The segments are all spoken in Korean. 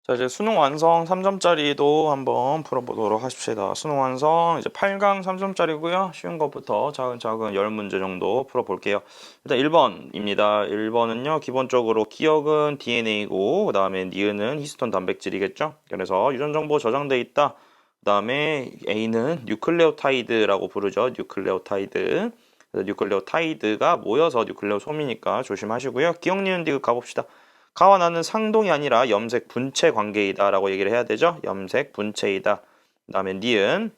자, 이제 수능 완성 3점짜리도 한번 풀어보도록 하십시다. 수능 완성 이제 8강 3점짜리고요. 쉬운 것부터 차근차근 10문제 정도 풀어볼게요. 일단 1번입니다. 1번은요, 기본적으로 기억은 DNA고, 그 다음에 니은은 히스톤 단백질이겠죠. 그래서 유전 정보 저장돼 있다. 그 다음에 A는 뉴클레오타이드라고 부르죠. 뉴클레오타이드. 그래서 뉴클레오타이드가 모여서 뉴클레오솜이니까 조심하시고요. 기억, 니은, 디귿 가봅시다. 가와 나는 상동이 아니라 염색 분체 관계이다 라고 얘기를 해야 되죠. 염색 분체이다. 그 다음에 니은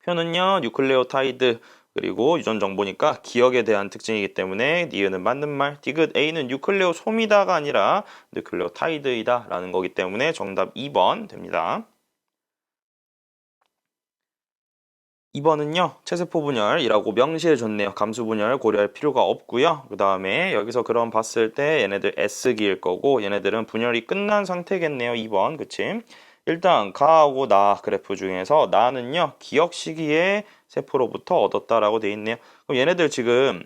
표는요, 뉴클레오타이드 그리고 유전 정보니까 기억에 대한 특징이기 때문에 니은은 맞는 말. 디귿 A는 뉴클레오솜이다가 아니라 뉴클레오타이드이다 라는 거기 때문에 정답 2번 됩니다. 2번은요, 체세포 분열이라고 명시해 줬네요. 감수 분열 고려할 필요가 없고요. 그 다음에 여기서 그럼 봤을 때 얘네들 S기일 거고, 얘네들은 분열이 끝난 상태겠네요. 2번, 그치? 일단 가하고 나 그래프 중에서 나는요, 기억 시기에 세포로부터 얻었다라고 돼 있네요. 그럼 얘네들 지금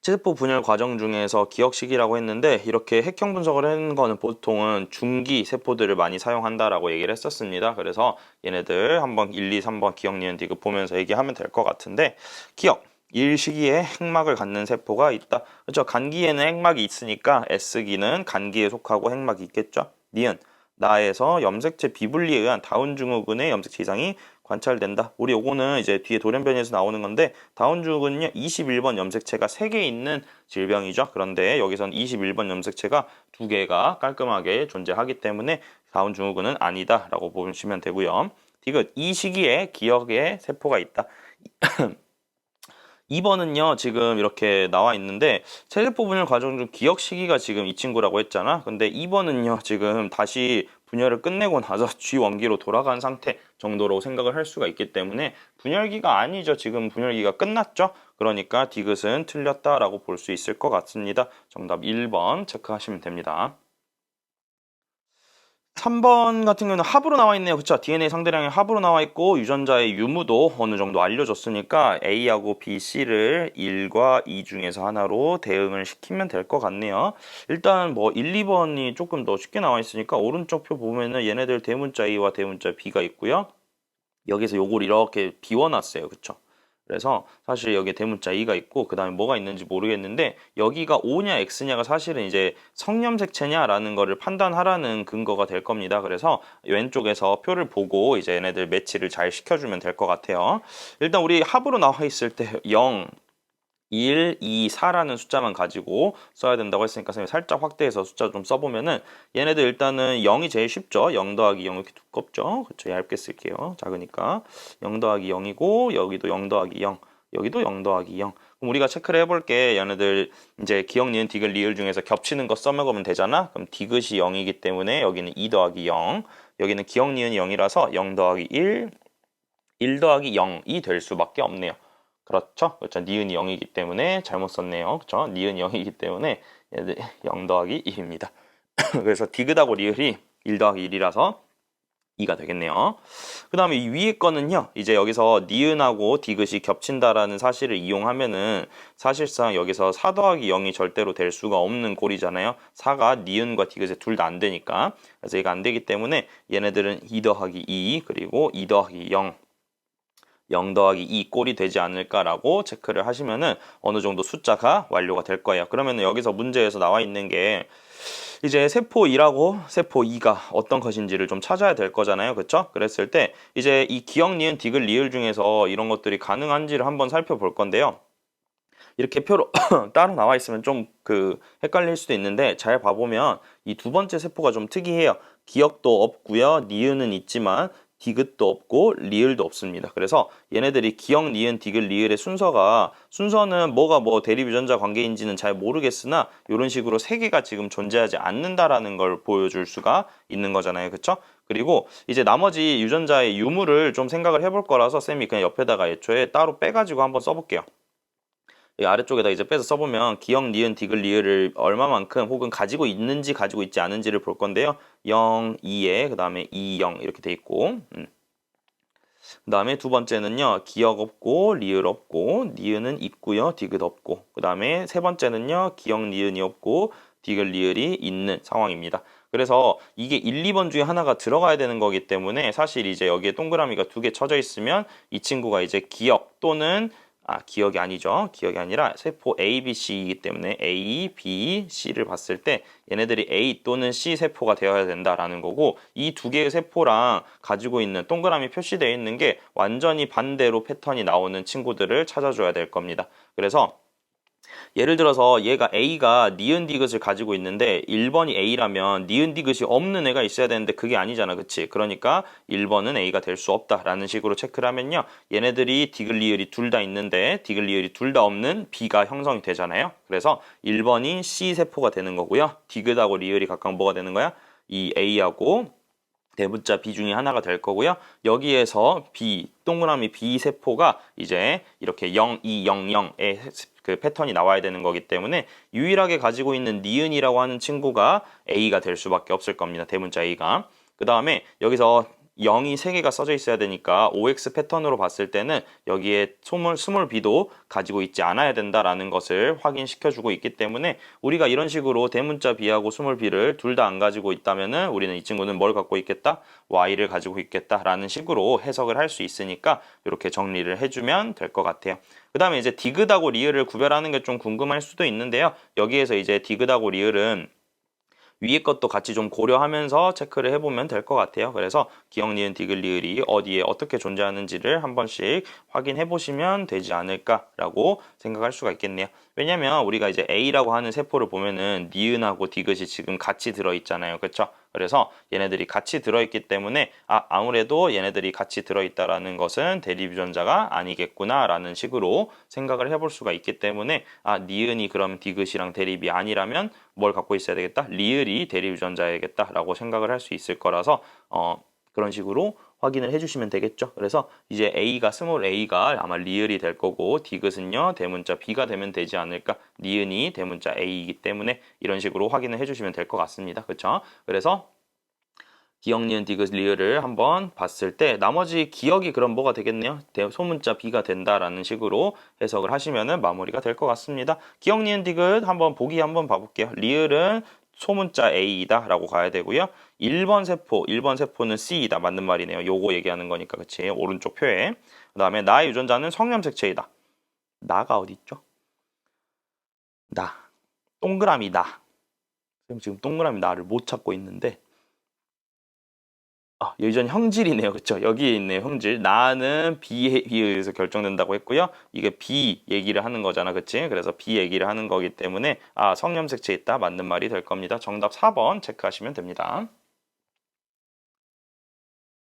체세포 분열 과정 중에서 기억식이라고 했는데, 이렇게 핵형 분석을 하는 거는 보통은 중기 세포들을 많이 사용한다라고 얘기를 했었습니다. 그래서 얘네들 한번 1, 2, 3번 기억, 니은, 디귿 보면서 얘기하면 될 것 같은데, 기억 1시기에 핵막을 갖는 세포가 있다. 그렇죠? 간기에는 핵막이 있으니까 S기는 간기에 속하고 핵막이 있겠죠. 니은 나에서 염색체 비분리에 의한 다운 증후군의 염색체 이상이 관찰된다. 우리 요거는 이제 뒤에 돌연변이에서 나오는 건데, 다운 증후군은요 21번 염색체가 3개 있는 질병이죠. 그런데 여기선 21번 염색체가 2개가 깔끔하게 존재하기 때문에 다운 증후군은 아니다 라고 보시면 되고요. 디귿 이 시기에 기억에 세포가 있다. 2번은요, 지금 이렇게 나와 있는데, 체세포 분열 과정 중 기억 시기가 지금 이 친구라고 했잖아. 근데 2번은요, 지금 다시 분열을 끝내고 나서 G원기로 돌아간 상태 정도로 생각을 할 수가 있기 때문에 분열기가 아니죠. 지금 분열기가 끝났죠. 그러니까 디귿은 틀렸다라고 볼 수 있을 것 같습니다. 정답 1번 체크하시면 됩니다. 3번 같은 경우는 합으로 나와 있네요. 그쵸? DNA 상대량이 합으로 나와 있고 유전자의 유무도 어느 정도 알려줬으니까 A하고 B, C를 1과 2 중에서 하나로 대응을 시키면 될 것 같네요. 일단 뭐 1, 2번이 조금 더 쉽게 나와 있으니까 오른쪽 표 보면은 얘네들 대문자 A와 대문자 B가 있고요. 여기서 요걸 이렇게 비워놨어요. 그쵸? 그래서 사실 여기에 대문자 E가 있고 그 다음에 뭐가 있는지 모르겠는데, 여기가 O냐 X냐가 사실은 이제 성염색체냐라는 거를 판단하라는 근거가 될 겁니다. 그래서 왼쪽에서 표를 보고 이제 얘네들 매치를 잘 시켜주면 될 것 같아요. 일단 우리 합으로 나와 있을 때 0, 1, 2, 4라는 숫자만 가지고 써야 된다고 했으니까 선생님이 살짝 확대해서 숫자 좀 써보면은, 얘네들 일단은 0이 제일 쉽죠. 0 더하기 0 이렇게 두껍죠. 그쵸? 얇게 쓸게요. 작으니까 0 더하기 0이고, 여기도 0 더하기 0, 여기도 0 더하기 0. 그럼 우리가 체크를 해볼게. 얘네들 이제 기억, 니은, 디귿, 리을 중에서 겹치는 거 써먹으면 되잖아. 그럼 디귿이 0이기 때문에 여기는 2 더하기 0, 여기는 기억, 니은이 0이라서 0 더하기 1, 1 더하기 0이 될 수밖에 없네요. 그렇죠? 그렇죠. 니은이 0이기 때문에 잘못 썼네요. 그렇죠? 니은이 0이기 때문에 얘들 0 더하기 1입니다. 그래서 디귿하고 리을이 1 더하기 1이라서 2가 되겠네요. 그 다음에 이 위에 거는요, 이제 여기서 니은하고 디귿이 겹친다라는 사실을 이용하면은 사실상 여기서 4 더하기 0이 절대로 될 수가 없는 꼴이잖아요. 4가 니은과 디귿에 둘 다 안 되니까. 그래서 이거 안 되기 때문에 얘네들은 2 더하기 2 그리고 2 더하기 0, 0 더하기 2 꼴이 되지 않을까라고 체크를 하시면은 어느 정도 숫자가 완료가 될 거예요. 그러면은 여기서 문제에서 나와 있는 게 이제 세포 1하고 세포 2가 어떤 것인지를 좀 찾아야 될 거잖아요. 그쵸? 그랬을 때 이제 이 기억, 니은, 디귿, 리을 중에서 이런 것들이 가능한지를 한번 살펴볼 건데요. 이렇게 표로 따로 나와 있으면 좀 헷갈릴 수도 있는데, 잘 봐보면 이 두 번째 세포가 좀 특이해요. 기억도 없고요. 니은은 있지만 디귿도 없고 리을도 없습니다. 그래서 얘네들이 기억, 니은, 디귿, 리을의 순서는 뭐가 뭐 대립 유전자 관계인지는 잘 모르겠으나 이런 식으로 세 개가 지금 존재하지 않는다라는 걸 보여줄 수가 있는 거잖아요. 그쵸? 그리고 이제 나머지 유전자의 유무를 좀 생각을 해볼 거라서 쌤이 그냥 옆에다가 애초에 따로 빼가지고 한번 써볼게요. 이 아래쪽에다 이제 빼서 써보면 기억, 니은, 디귿, 리을을 얼마만큼 혹은 가지고 있는지 가지고 있지 않은지를 볼 건데요. 0, 2에 그 다음에 2, 0 이렇게 돼 있고, 그 다음에 두 번째는요, 기억 없고 리을 없고 니은은 있고요, 디귿 없고, 그 다음에 세 번째는요, 기억, 니은이 없고 디귿, 리을이 있는 상황입니다. 그래서 이게 1, 2번 중에 하나가 들어가야 되는 거기 때문에 사실 이제 여기에 동그라미가 두 개 쳐져 있으면 이 친구가 이제 기억 또는 기억이 아니죠. 기억이 아니라 세포 A, B, C이기 때문에 A, B, C를 봤을 때 얘네들이 A 또는 C 세포가 되어야 된다라는 거고 이 두 개의 세포랑 가지고 있는 동그라미 표시되어 있는 게 완전히 반대로 패턴이 나오는 친구들을 찾아줘야 될 겁니다. 그래서 예를 들어서 얘가 A가 니은 디귿을 가지고 있는데 1번이 A라면 니은 디귿이 없는 애가 있어야 되는데 그게 아니잖아. 그치? 그러니까 1번은 A가 될 수 없다라는 식으로 체크를 하면요. 얘네들이 디귿 리을이 둘 다 있는데 디귿 리을이 둘 다 없는 B가 형성이 되잖아요. 그래서 1번이 C 세포가 되는 거고요. 디귿하고 리을이 각각 뭐가 되는 거야? 이 A하고 대문자 B 중에 하나가 될 거고요. 여기에서 B, 동그라미 B 세포가 이제 이렇게 0, 2, 0, 0의 그 패턴이 나와야 되는 거기 때문에 유일하게 가지고 있는 니은이라고 하는 친구가 A가 될 수밖에 없을 겁니다. 대문자 A가. 그 다음에 여기서 0이 3개가 써져 있어야 되니까 OX 패턴으로 봤을 때는 여기에 스몰 b도 가지고 있지 않아야 된다라는 것을 확인시켜주고 있기 때문에 우리가 이런 식으로 대문자 b하고 스몰 b를 둘 다 안 가지고 있다면은 우리는 이 친구는 뭘 갖고 있겠다? y를 가지고 있겠다라는 식으로 해석을 할 수 있으니까 이렇게 정리를 해주면 될 것 같아요. 그 다음에 이제 디귿하고 리을을 구별하는 게 좀 궁금할 수도 있는데요. 여기에서 이제 디귿하고 리을은 위에 것도 같이 좀 고려하면서 체크를 해보면 될 것 같아요. 그래서 기억, 니은, 디귿, 리을이 어디에 어떻게 존재하는지를 한 번씩 확인해 보시면 되지 않을까라고 생각할 수가 있겠네요. 왜냐면 우리가 이제 A라고 하는 세포를 보면은 니은하고 디귿이 지금 같이 들어있잖아요. 그렇죠? 그래서 얘네들이 같이 들어있기 때문에 아무래도 얘네들이 같이 들어있다라는 것은 대립 유전자가 아니겠구나라는 식으로 생각을 해볼 수가 있기 때문에 니은이 그럼 디귿이랑 대립이 아니라면 뭘 갖고 있어야 되겠다? 리을이 대립 유전자야겠다라고 생각을 할 수 있을 거라서 그런 식으로 확인을 해주시면 되겠죠. 그래서 이제 A가 스몰 A가 아마 리을이 될 거고 디귿은요 대문자 B가 되면 되지 않을까. 니은이 대문자 A이기 때문에 이런 식으로 확인을 해주시면 될 것 같습니다. 그렇죠? 그래서 기억, 니은, 디귿, 리을을 한번 봤을 때 나머지 기억이 그럼 뭐가 되겠네요? 소문자 B가 된다라는 식으로 해석을 하시면 마무리가 될 것 같습니다. 기억, 니은, 디귿 한번 보기 한번 봐볼게요. 리을은 소문자 A이다 라고 가야 되고요. 1번 세포는 C이다. 맞는 말이네요. 요거 얘기하는 거니까 그치? 오른쪽 표에. 그 다음에 나의 유전자는 성염색체이다. 나가 어디 있죠? 나. 동그라미 나. 지금 동그라미 나를 못 찾고 있는데 유전 형질이네요. 그쵸? 여기에 있네요. 형질. 나는 B에 의해서 결정된다고 했고요. 이게 B 얘기를 하는 거잖아. 그치? 그래서 B 얘기를 하는 거기 때문에 성염색체 있다. 맞는 말이 될 겁니다. 정답 4번 체크하시면 됩니다.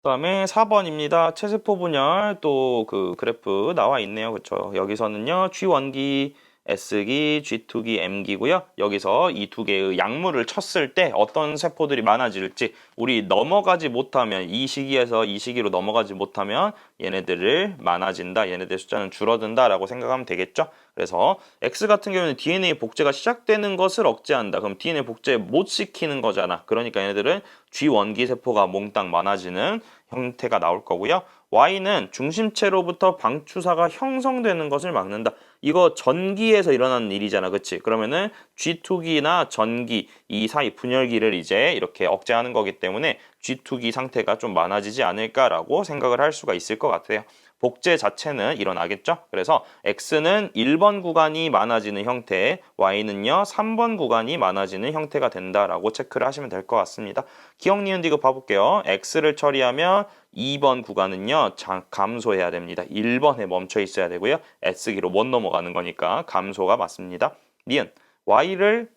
그 다음에 4번입니다. 체세포 분열 또 그 그래프 나와 있네요. 그쵸? 여기서는요. G1기 S기, G2기, M기고요. 여기서 이 두 개의 약물을 쳤을 때 어떤 세포들이 많아질지 우리 넘어가지 못하면 이 시기에서 이 시기로 넘어가지 못하면 얘네들을 많아진다. 얘네들 숫자는 줄어든다 라고 생각하면 되겠죠. 그래서 X 같은 경우는 DNA 복제가 시작되는 것을 억제한다. 그럼 DNA 복제 못 시키는 거잖아. 그러니까 얘네들은 G1기 세포가 몽땅 많아지는 형태가 나올 거고요. Y는 중심체로부터 방추사가 형성되는 것을 막는다. 이거 전기에서 일어나는 일이잖아. 그치? 그러면은 G2기나 전기 이 사이 분열기를 이제 이렇게 억제하는 거기 때문에 G2기 상태가 좀 많아지지 않을까라고 생각을 할 수가 있을 것 같아요. 복제 자체는 일어나겠죠. 그래서 X는 1번 구간이 많아지는 형태, Y는요 3번 구간이 많아지는 형태가 된다라고 체크를 하시면 될 것 같습니다. 기억, 니은, 디귿 봐볼게요. X를 처리하면 2번 구간은요 감소해야 됩니다. 1번에 멈춰 있어야 되고요. S기로 못 넘어가는 거니까 감소가 맞습니다. 니은 Y를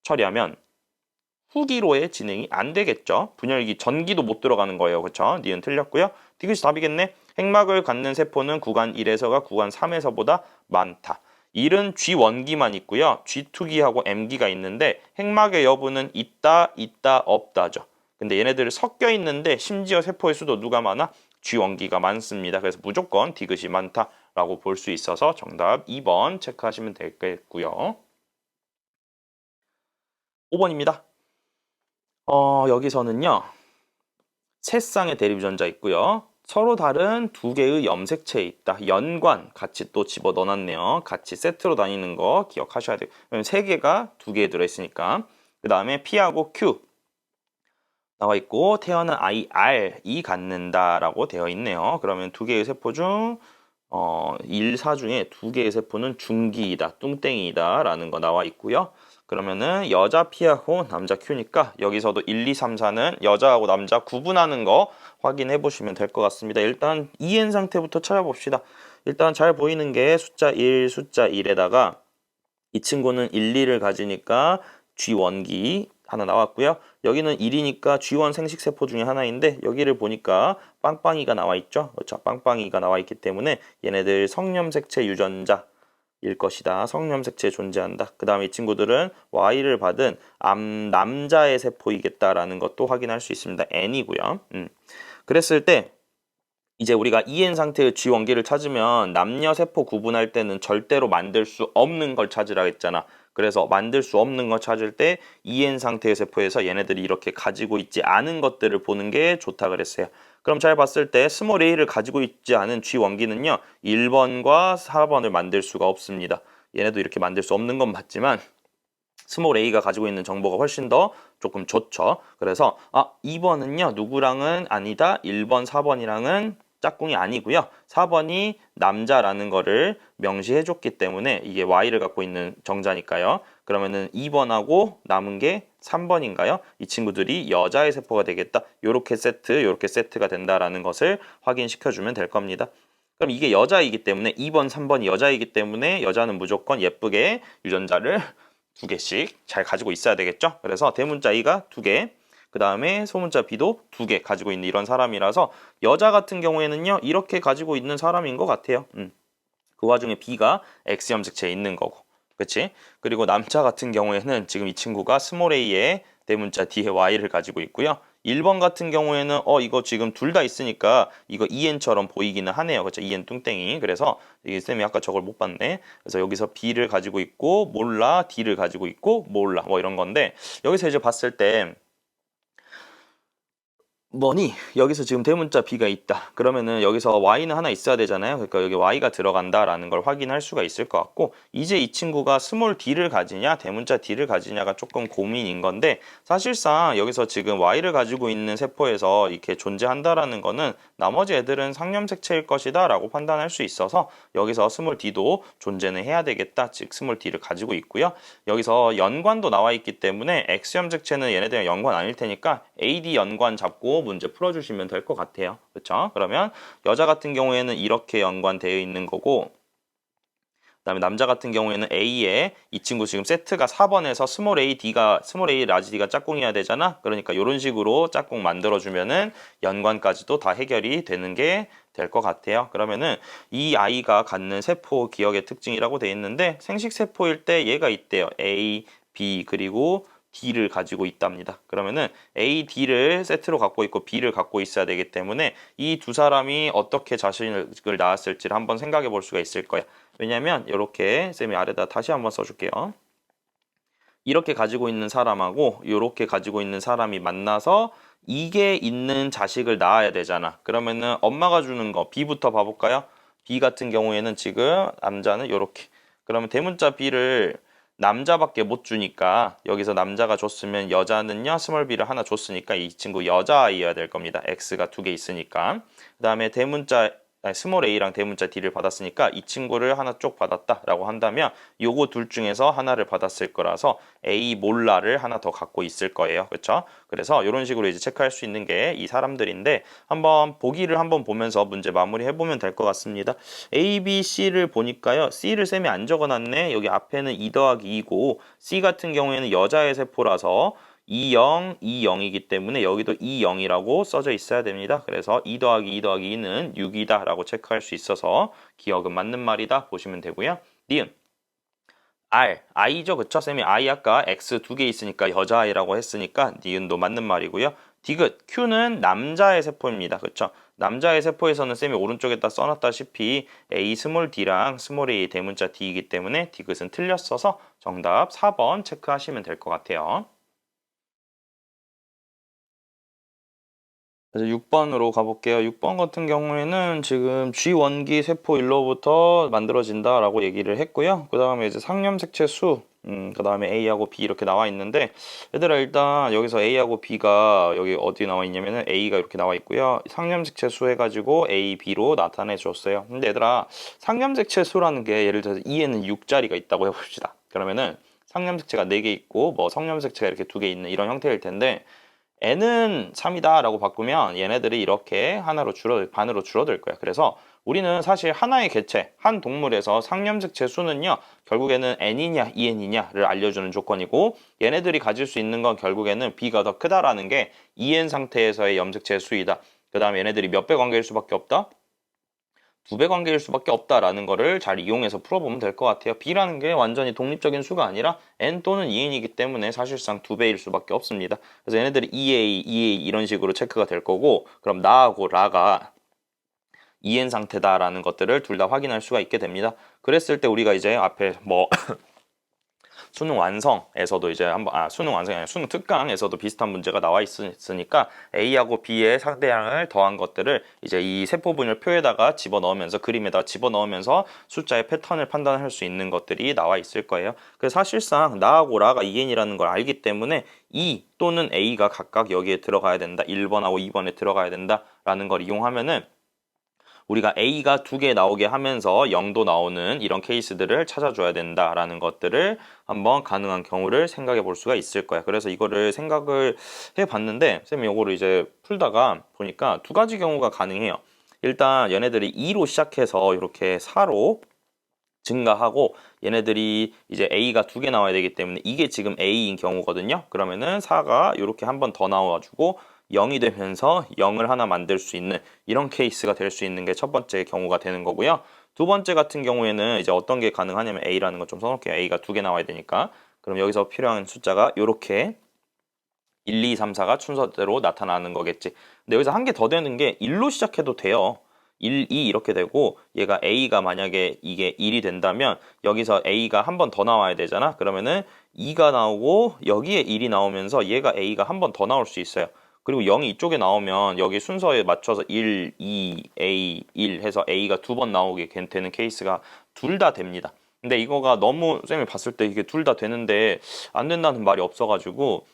처리하면 후기로의 진행이 안 되겠죠. 분열기 전기도 못 들어가는 거예요. 그렇죠? 니은 틀렸고요. 디귿이 답이겠네. 핵막을 갖는 세포는 구간 1에서가 구간 3에서보다 많다. 1은 G1기만 있고요. G2기하고 M기가 있는데 핵막의 여부는 있다, 없다죠. 근데 얘네들 섞여 있는데 심지어 세포의 수도 누가 많아? G1기가 많습니다. 그래서 무조건 디귿이 많다라고 볼 수 있어서 정답 2번 체크하시면 되겠고요. 5번입니다. 여기서는요. 세 쌍의 대립유전자 있고요. 서로 다른 두 개의 염색체에 있다. 연관 같이 또 집어 넣어놨네요. 같이 세트로 다니는 거 기억하셔야 돼요. 세 개가 두 개 들어있으니까. 그 다음에 P하고 Q. 나와 있고 태어난 IR이 갖는다라고 되어 있네요. 그러면 두 개의 세포 중 1, 4 중에 두 개의 세포는 중기이다, 뚱땡이이다 라는 거 나와 있고요. 그러면은 여자 P하고 남자 Q니까 여기서도 1, 2, 3, 4는 여자하고 남자 구분하는 거 확인해 보시면 될 것 같습니다. 일단 EN 상태부터 찾아봅시다. 일단 잘 보이는 게 숫자 1, 숫자 1에다가 이 친구는 1, 2를 가지니까 G1기 하나 나왔고요. 여기는 1이니까 G1 생식세포 중에 하나인데 여기를 보니까 빵빵이가 나와 있죠. 그렇죠. 빵빵이가 나와 있기 때문에 얘네들 성염색체 유전자일 것이다. 성염색체 존재한다. 그 다음에 이 친구들은 Y를 받은 남자의 세포이겠다라는 것도 확인할 수 있습니다. N이고요. 그랬을 때 이제 우리가 EN 상태의 G 원기를 찾으면 남녀 세포 구분할 때는 절대로 만들 수 없는 걸 찾으라 했잖아. 그래서 만들 수 없는 걸 찾을 때 EN 상태의 세포에서 얘네들이 이렇게 가지고 있지 않은 것들을 보는 게 좋다 그랬어요. 그럼 잘 봤을 때 스몰 a를 가지고 있지 않은 G원기는요. 1번과 4번을 만들 수가 없습니다. 얘네도 이렇게 만들 수 없는 건 맞지만 스몰 a가 가지고 있는 정보가 훨씬 더 조금 좋죠. 그래서 2번은요. 누구랑은 아니다. 1번, 4번이랑은 짝꿍이 아니고요. 4번이 남자라는 거를 명시해 줬기 때문에 이게 Y를 갖고 있는 정자니까요. 그러면은 2번하고 남은 게 3번인가요? 이 친구들이 여자의 세포가 되겠다. 요렇게 세트가 된다라는 것을 확인시켜 주면 될 겁니다. 그럼 이게 여자이기 때문에 2번, 3번이 여자이기 때문에 여자는 무조건 예쁘게 유전자를 두 개씩 잘 가지고 있어야 되겠죠? 그래서 대문자 A가 두 개, 그 다음에 소문자 B도 두 개 가지고 있는 이런 사람이라서 여자 같은 경우에는요 이렇게 가지고 있는 사람인 것 같아요. 그 와중에 B가 X염색체에 있는 거고, 그치? 그리고 남자 같은 경우에는 지금 이 친구가 스몰 a에 대문자 D에 Y를 가지고 있고요. 1번 같은 경우에는 이거 지금 둘 다 있으니까 이거 EN처럼 보이기는 하네요. 그렇죠? EN 뚱땡이. 그래서 이게 쌤이 아까 저걸 못 봤네. 그래서 여기서 B를 가지고 있고 몰라, D를 가지고 있고 몰라 뭐 이런 건데 여기서 이제 봤을 때 뭐니? 여기서 지금 대문자 B가 있다. 그러면은 여기서 Y는 하나 있어야 되잖아요. 그러니까 여기 Y가 들어간다라는 걸 확인할 수가 있을 것 같고 이제 이 친구가 스몰 D를 가지냐 대문자 D를 가지냐가 조금 고민인 건데 사실상 여기서 지금 Y를 가지고 있는 세포에서 이렇게 존재한다라는 거는 나머지 애들은 상염색체일 것이다 라고 판단할 수 있어서 여기서 스몰 D도 존재는 해야 되겠다. 즉 스몰 D를 가지고 있고요. 여기서 연관도 나와 있기 때문에 X염색체는 얘네들이랑 연관 아닐 테니까 AD 연관 잡고 문제 풀어주시면 될 것 같아요. 그렇죠? 그러면 여자 같은 경우에는 이렇게 연관되어 있는 거고 그다음에 남자 같은 경우에는 A에 이 친구 지금 세트가 4번에서 스몰 A 라지 D가 짝꿍이어야 되잖아. 그러니까 이런 식으로 짝꿍 만들어주면은 연관까지도 다 해결이 되는 게 될 것 같아요. 그러면은 이 아이가 갖는 세포 기억의 특징이라고 돼 있는데 생식 세포일 때 얘가 있대요. A, B 그리고 D를 가지고 있답니다. 그러면은 A, D를 세트로 갖고 있고 B를 갖고 있어야 되기 때문에 이 두 사람이 어떻게 자식을 낳았을지를 한번 생각해 볼 수가 있을 거야. 왜냐면 이렇게 쌤이 아래다 다시 한번 써줄게요. 이렇게 가지고 있는 사람하고 이렇게 가지고 있는 사람이 만나서 이게 있는 자식을 낳아야 되잖아. 그러면은 엄마가 주는 거 B부터 봐볼까요? B 같은 경우에는 지금 남자는 이렇게. 그러면 대문자 B를 남자밖에 못 주니까 여기서 남자가 줬으면 여자는요 스몰 b를 하나 줬으니까 이 친구 여자아이여야 될 겁니다. x가 두 개 있으니까. 그 다음에 스몰 a랑 대문자 d를 받았으니까 이 친구를 하나 쪽 받았다라고 한다면 요거 둘 중에서 하나를 받았을 거라서 a 몰라를 하나 더 갖고 있을 거예요. 그렇죠? 그래서 이런 식으로 이제 체크할 수 있는 게 이 사람들인데 한번 보기를 한번 보면서 문제 마무리 해보면 될 것 같습니다. A, B, C를 보니까요. C를 쌤이 안 적어놨네. 여기 앞에는 2 더하기 2고 C 같은 경우에는 여자의 세포라서 20, 20이기 때문에 여기도 20이라고 써져 있어야 됩니다. 그래서 2 더하기 2 더하기 2는 6이다 라고 체크할 수 있어서 기억은 맞는 말이다 보시면 되고요. 니은 I죠. 그쵸? 쌤이 I 아까 X 두 개 있으니까 여자아이라고 했으니까 니은도 맞는 말이고요. 디귿, Q는 남자의 세포입니다. 그쵸? 남자의 세포에서는 쌤이 오른쪽에다 써놨다시피 A 스몰 D랑 스몰 A 대문자 D이기 때문에 디귿은 틀렸어서 정답 4번 체크하시면 될 것 같아요. 그래서 6번으로 가볼게요. 6번 같은 경우에는 지금 G원기 세포 일로부터 만들어진다라고 얘기를 했고요. 그 다음에 이제 상염색체 수 그 다음에 A하고 B 이렇게 나와 있는데, 얘들아, 일단 여기서 A하고 B가 여기 어디 나와 있냐면은 A가 이렇게 나와 있고요. 상념색채 수 해가지고 A, B로 나타내 줬어요. 근데 얘들아, 상념색채 수라는 게 예를 들어서 2에는 6자리가 있다고 해봅시다. 그러면은 상념색채가 4개 있고 뭐 성념색채가 이렇게 2개 있는 이런 형태일 텐데, n은 3이다 라고 바꾸면 얘네들이 이렇게 반으로 줄어들 거야. 그래서 우리는 사실 하나의 개체, 한 동물에서 상념색채 수는요, 결국에는 n이냐 2n이냐를 알려주는 조건이고, 얘네들이 가질 수 있는 건 결국에는 b가 더 크다라는 게 2n 상태에서의 염색체 수이다. 그 다음에 얘네들이 몇 배 관계일 수밖에 없다? 2배 관계일 수밖에 없다라는 거를 잘 이용해서 풀어보면 될 것 같아요. b라는 게 완전히 독립적인 수가 아니라 n 또는 2n이기 때문에 사실상 2배일 수밖에 없습니다. 그래서 얘네들이 2a, 2a 이런 식으로 체크가 될 거고, 그럼 나하고 라가 2n 상태다라는 것들을 둘 다 확인할 수가 있게 됩니다. 그랬을 때 우리가 이제 앞에 뭐 수능 완성에서도 이제 수능 완성이 아니라 수능 특강에서도 비슷한 문제가 나와 있으니까 A하고 B의 상대량을 더한 것들을 이제 이 세포분열 표에다가 집어넣으면서, 그림에다 집어넣으면서 숫자의 패턴을 판단할 수 있는 것들이 나와 있을 거예요. 그래서 사실상 나하고 라가 2n이라는 걸 알기 때문에 E 또는 A가 각각 여기에 들어가야 된다, 1번하고 2번에 들어가야 된다라는 걸 이용하면은 우리가 A가 2개 나오게 하면서 0도 나오는 이런 케이스들을 찾아줘야 된다라는 것들을 한번 가능한 경우를 생각해 볼 수가 있을 거야. 그래서 이거를 생각을 해 봤는데, 쌤이 이거를 이제 풀다가 보니까 두 가지 경우가 가능해요. 일단 얘네들이 2로 시작해서 이렇게 4로 증가하고, 얘네들이 이제 A가 2개 나와야 되기 때문에 이게 지금 A인 경우거든요. 그러면은 4가 이렇게 한 번 더 나와가지고 0이 되면서 0을 하나 만들 수 있는 이런 케이스가 될 수 있는 게 첫 번째 경우가 되는 거고요. 두 번째 같은 경우에는 이제 어떤 게 가능하냐면, A라는 거 좀 써놓을게요. A가 2개 나와야 되니까. 그럼 여기서 필요한 숫자가 이렇게 1, 2, 3, 4가 순서대로 나타나는 거겠지. 근데 여기서 한 개 더 되는 게 1로 시작해도 돼요. 1, 2 이렇게 되고, 얘가 A가 만약에 이게 1이 된다면 여기서 A가 한 번 더 나와야 되잖아. 그러면은 2가 나오고 여기에 1이 나오면서 얘가 A가 한 번 더 나올 수 있어요. 그리고 0이 이쪽에 나오면 여기 순서에 맞춰서 1, 2, A, 1 해서 A가 2번 나오게 되는 케이스가 둘 다 됩니다. 근데 이거가 너무 쌤이 봤을 때 이게 둘 다 되는데 안 된다는 말이 없어가지고,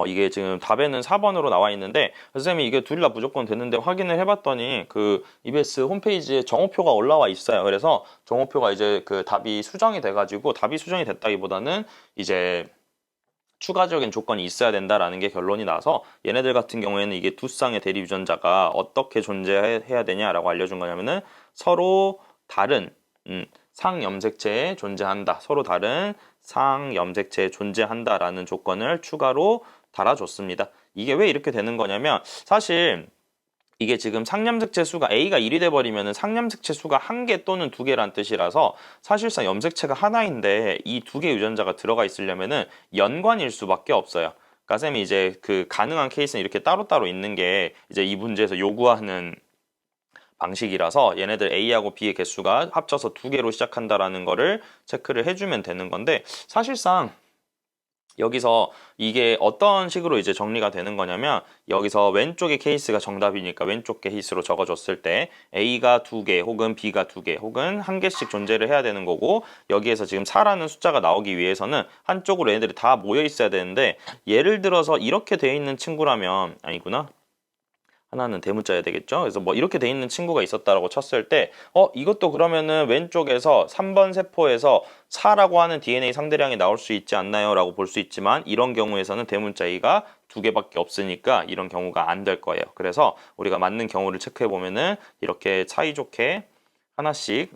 이게 지금 답에는 4번으로 나와 있는데, 선생님이 이게 둘 다 무조건 되는데 확인을 해봤더니 그 EBS 홈페이지에 정오표가 올라와 있어요. 그래서 정오표가 이제 그 답이 수정이 돼가지고, 답이 수정이 됐다기보다는 이제 추가적인 조건이 있어야 된다라는 게 결론이 나서, 얘네들 같은 경우에는 이게 두 쌍의 대립 유전자가 어떻게 존재해야 되냐라고 알려준 거냐면은 서로 다른 상염색체에 존재한다. 서로 다른 상염색체에 존재한다라는 조건을 추가로 달아줬습니다. 이게 왜 이렇게 되는 거냐면, 사실 이게 지금 상염색체 수가 A가 1이 돼버리면 상염색체 수가 1개 또는 2개란 뜻이라서 사실상 염색체가 하나인데 이 2개 유전자가 들어가 있으려면은 연관일 수밖에 없어요. 그러니까 쌤이 이제 그 가능한 케이스는 이렇게 따로따로 있는 게 이제 이 문제에서 요구하는 방식이라서, 얘네들 A하고 B의 개수가 합쳐서 2개로 시작한다라는 거를 체크를 해주면 되는 건데, 사실상 여기서 이게 어떤 식으로 이제 정리가 되는 거냐면, 여기서 왼쪽의 케이스가 정답이니까 왼쪽 케이스로 적어줬을 때 A가 2개 혹은 B가 2개 혹은 1개씩 존재를 해야 되는 거고, 여기에서 지금 4라는 숫자가 나오기 위해서는 한쪽으로 얘네들이 다 모여 있어야 되는데, 예를 들어서 이렇게 돼 있는 친구라면, 아니구나, 하나는 대문자여야 되겠죠. 그래서 뭐 이렇게 돼 있는 친구가 있었다라고 쳤을 때, 이것도 그러면은 왼쪽에서 3번 세포에서 4라고 하는 DNA 상대량이 나올 수 있지 않나요? 라고 볼 수 있지만, 이런 경우에서는 대문자 A가 2개밖에 없으니까 이런 경우가 안 될 거예요. 그래서 우리가 맞는 경우를 체크해 보면은 이렇게 사이좋게 하나씩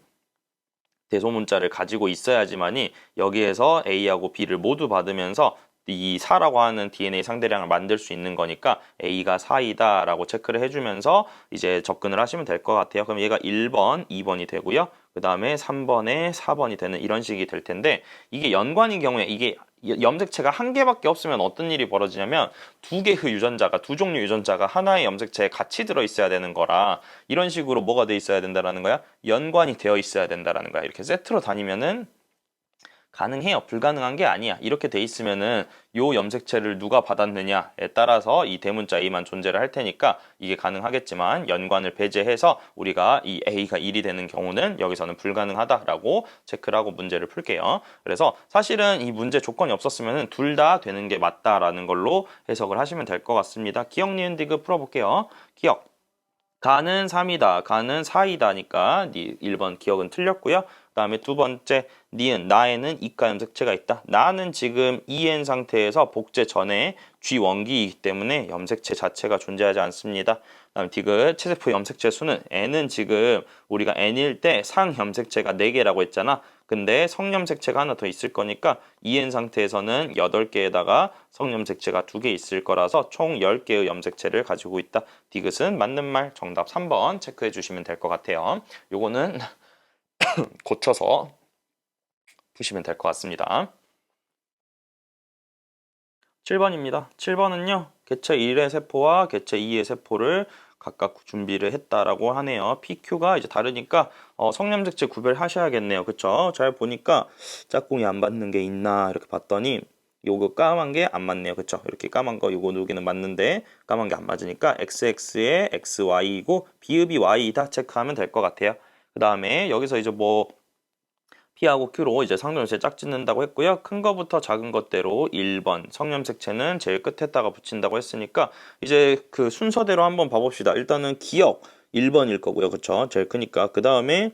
대소문자를 가지고 있어야지만이 여기에서 A하고 B를 모두 받으면서 이 4라고 하는 DNA 상대량을 만들 수 있는 거니까 A가 4이다 라고 체크를 해주면서 이제 접근을 하시면 될 것 같아요. 그럼 얘가 1번, 2번이 되고요. 그 다음에 3번에 4번이 되는 이런 식이 될 텐데, 이게 연관인 경우에 이게 염색체가 1개밖에 없으면 어떤 일이 벌어지냐면, 2개의 유전자가, 두 종류 유전자가 하나의 염색체에 같이 들어 있어야 되는 거라, 이런 식으로 뭐가 돼 있어야 된다라는 거야? 연관이 되어 있어야 된다라는 거야. 이렇게 세트로 다니면은 가능해요. 불가능한 게 아니야. 이렇게 돼 있으면은 요 염색체를 누가 받았느냐에 따라서 이 대문자 A만 존재를 할 테니까 이게 가능하겠지만 연관을 배제해서 우리가 이 A가 1이 되는 경우는 여기서는 불가능하다라고 체크를 하고 문제를 풀게요. 그래서 사실은 이 문제 조건이 없었으면 둘 다 되는 게 맞다라는 걸로 해석을 하시면 될 것 같습니다. 기억, 니은, 디귿 풀어볼게요. 기억. 가는 3이다. 가는 4이다니까 1번 기억은 틀렸고요. 그 다음에 두 번째 니은 나에는 이가 염색체가 있다. 나는 지금 EN 상태에서 복제 전에 G 원기이기 때문에 염색체 자체가 존재하지 않습니다. 그 다음에 디귿 체세포 염색체 수는 N은 지금 우리가 N일 때 상 염색체가 4개라고 했잖아. 근데 성염색체가 하나 더 있을 거니까 EN 상태에서는 8개에다가 성염색체가 2개 있을 거라서 총 10개의 염색체를 가지고 있다. 디귿은 맞는 말 정답 3번 체크해 주시면 될 것 같아요. 요거는 고쳐서 푸시면 될 것 같습니다. 7번입니다. 7번은요. 개체 1의 세포와 개체 2의 세포를 각각 준비를 했다라고 하네요. PQ가 이제 다르니까 성염색체 구별하셔야겠네요. 그쵸? 잘 보니까 짝꿍이 안 맞는 게 있나 이렇게 봤더니 요거 까만 게 안 맞네요. 그쵸? 이렇게 까만 거 요거 누기는 맞는데 까만 게 안 맞으니까 XX에 XY이고 비읍이 Y이다 체크하면 될 것 같아요. 그 다음에 여기서 이제 뭐 P하고 Q로 이제 상점염색체 짝 짓는다고 했고요. 큰 거부터 작은 것대로 1번 성염색체는 제일 끝에다가 붙인다고 했으니까 이제 그 순서대로 한번 봐봅시다. 일단은 기억 1번일 거고요. 그쵸? 제일 크니까. 그 다음에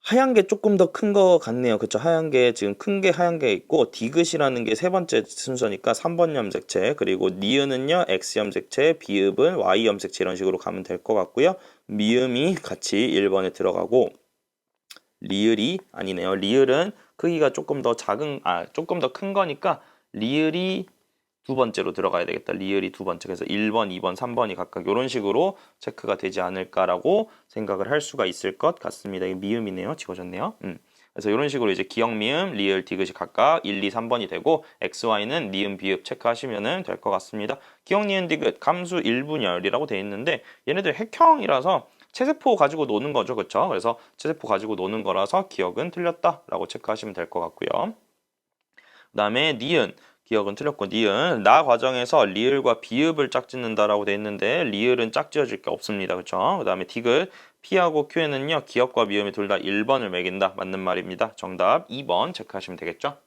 하얀 게 조금 더 큰 거 같네요. 그쵸? 하얀 게 지금 큰 게 하얀 게 있고 디귿이라는 게 세 번째 순서니까 3번 염색체 그리고 니은은요 X 염색체 비읍은 Y 염색체 이런 식으로 가면 될 것 같고요. 미음이 같이 1번에 들어가고 리을이 아니네요. 리을은 크기가 조금 더 조금 더 큰 거니까 리을이 두 번째로 들어가야 되겠다. 리을이 두 번째. 그래서 1번, 2번, 3번이 각각 이런 식으로 체크가 되지 않을까라고 생각을 할 수가 있을 것 같습니다. 이게 미음이네요. 지워졌네요. 그래서 이런 식으로 이제 기억, 미음, 리을, 디귿이 각각 1, 2, 3번이 되고 XY는 니은, 비읍 체크하시면 될 것 같습니다. 기억, 니은, 디귿 감수 일분열이라고 되어 있는데 얘네들 핵형이라서 체세포 가지고 노는 거죠. 그렇죠? 그래서 체세포 가지고 노는 거라서 기억은 틀렸다라고 체크하시면 될 것 같고요. 그 다음에 니은 기억은 틀렸고 니은 나 과정에서 리을과 비읍을 짝짓는다라고 돼 있는데 리을은 짝지어질 게 없습니다. 그렇죠? 그 다음에 디귿 P하고 Q에는요 기억과 미음이 둘 다 1번을 매긴다. 맞는 말입니다. 정답 2번 체크하시면 되겠죠?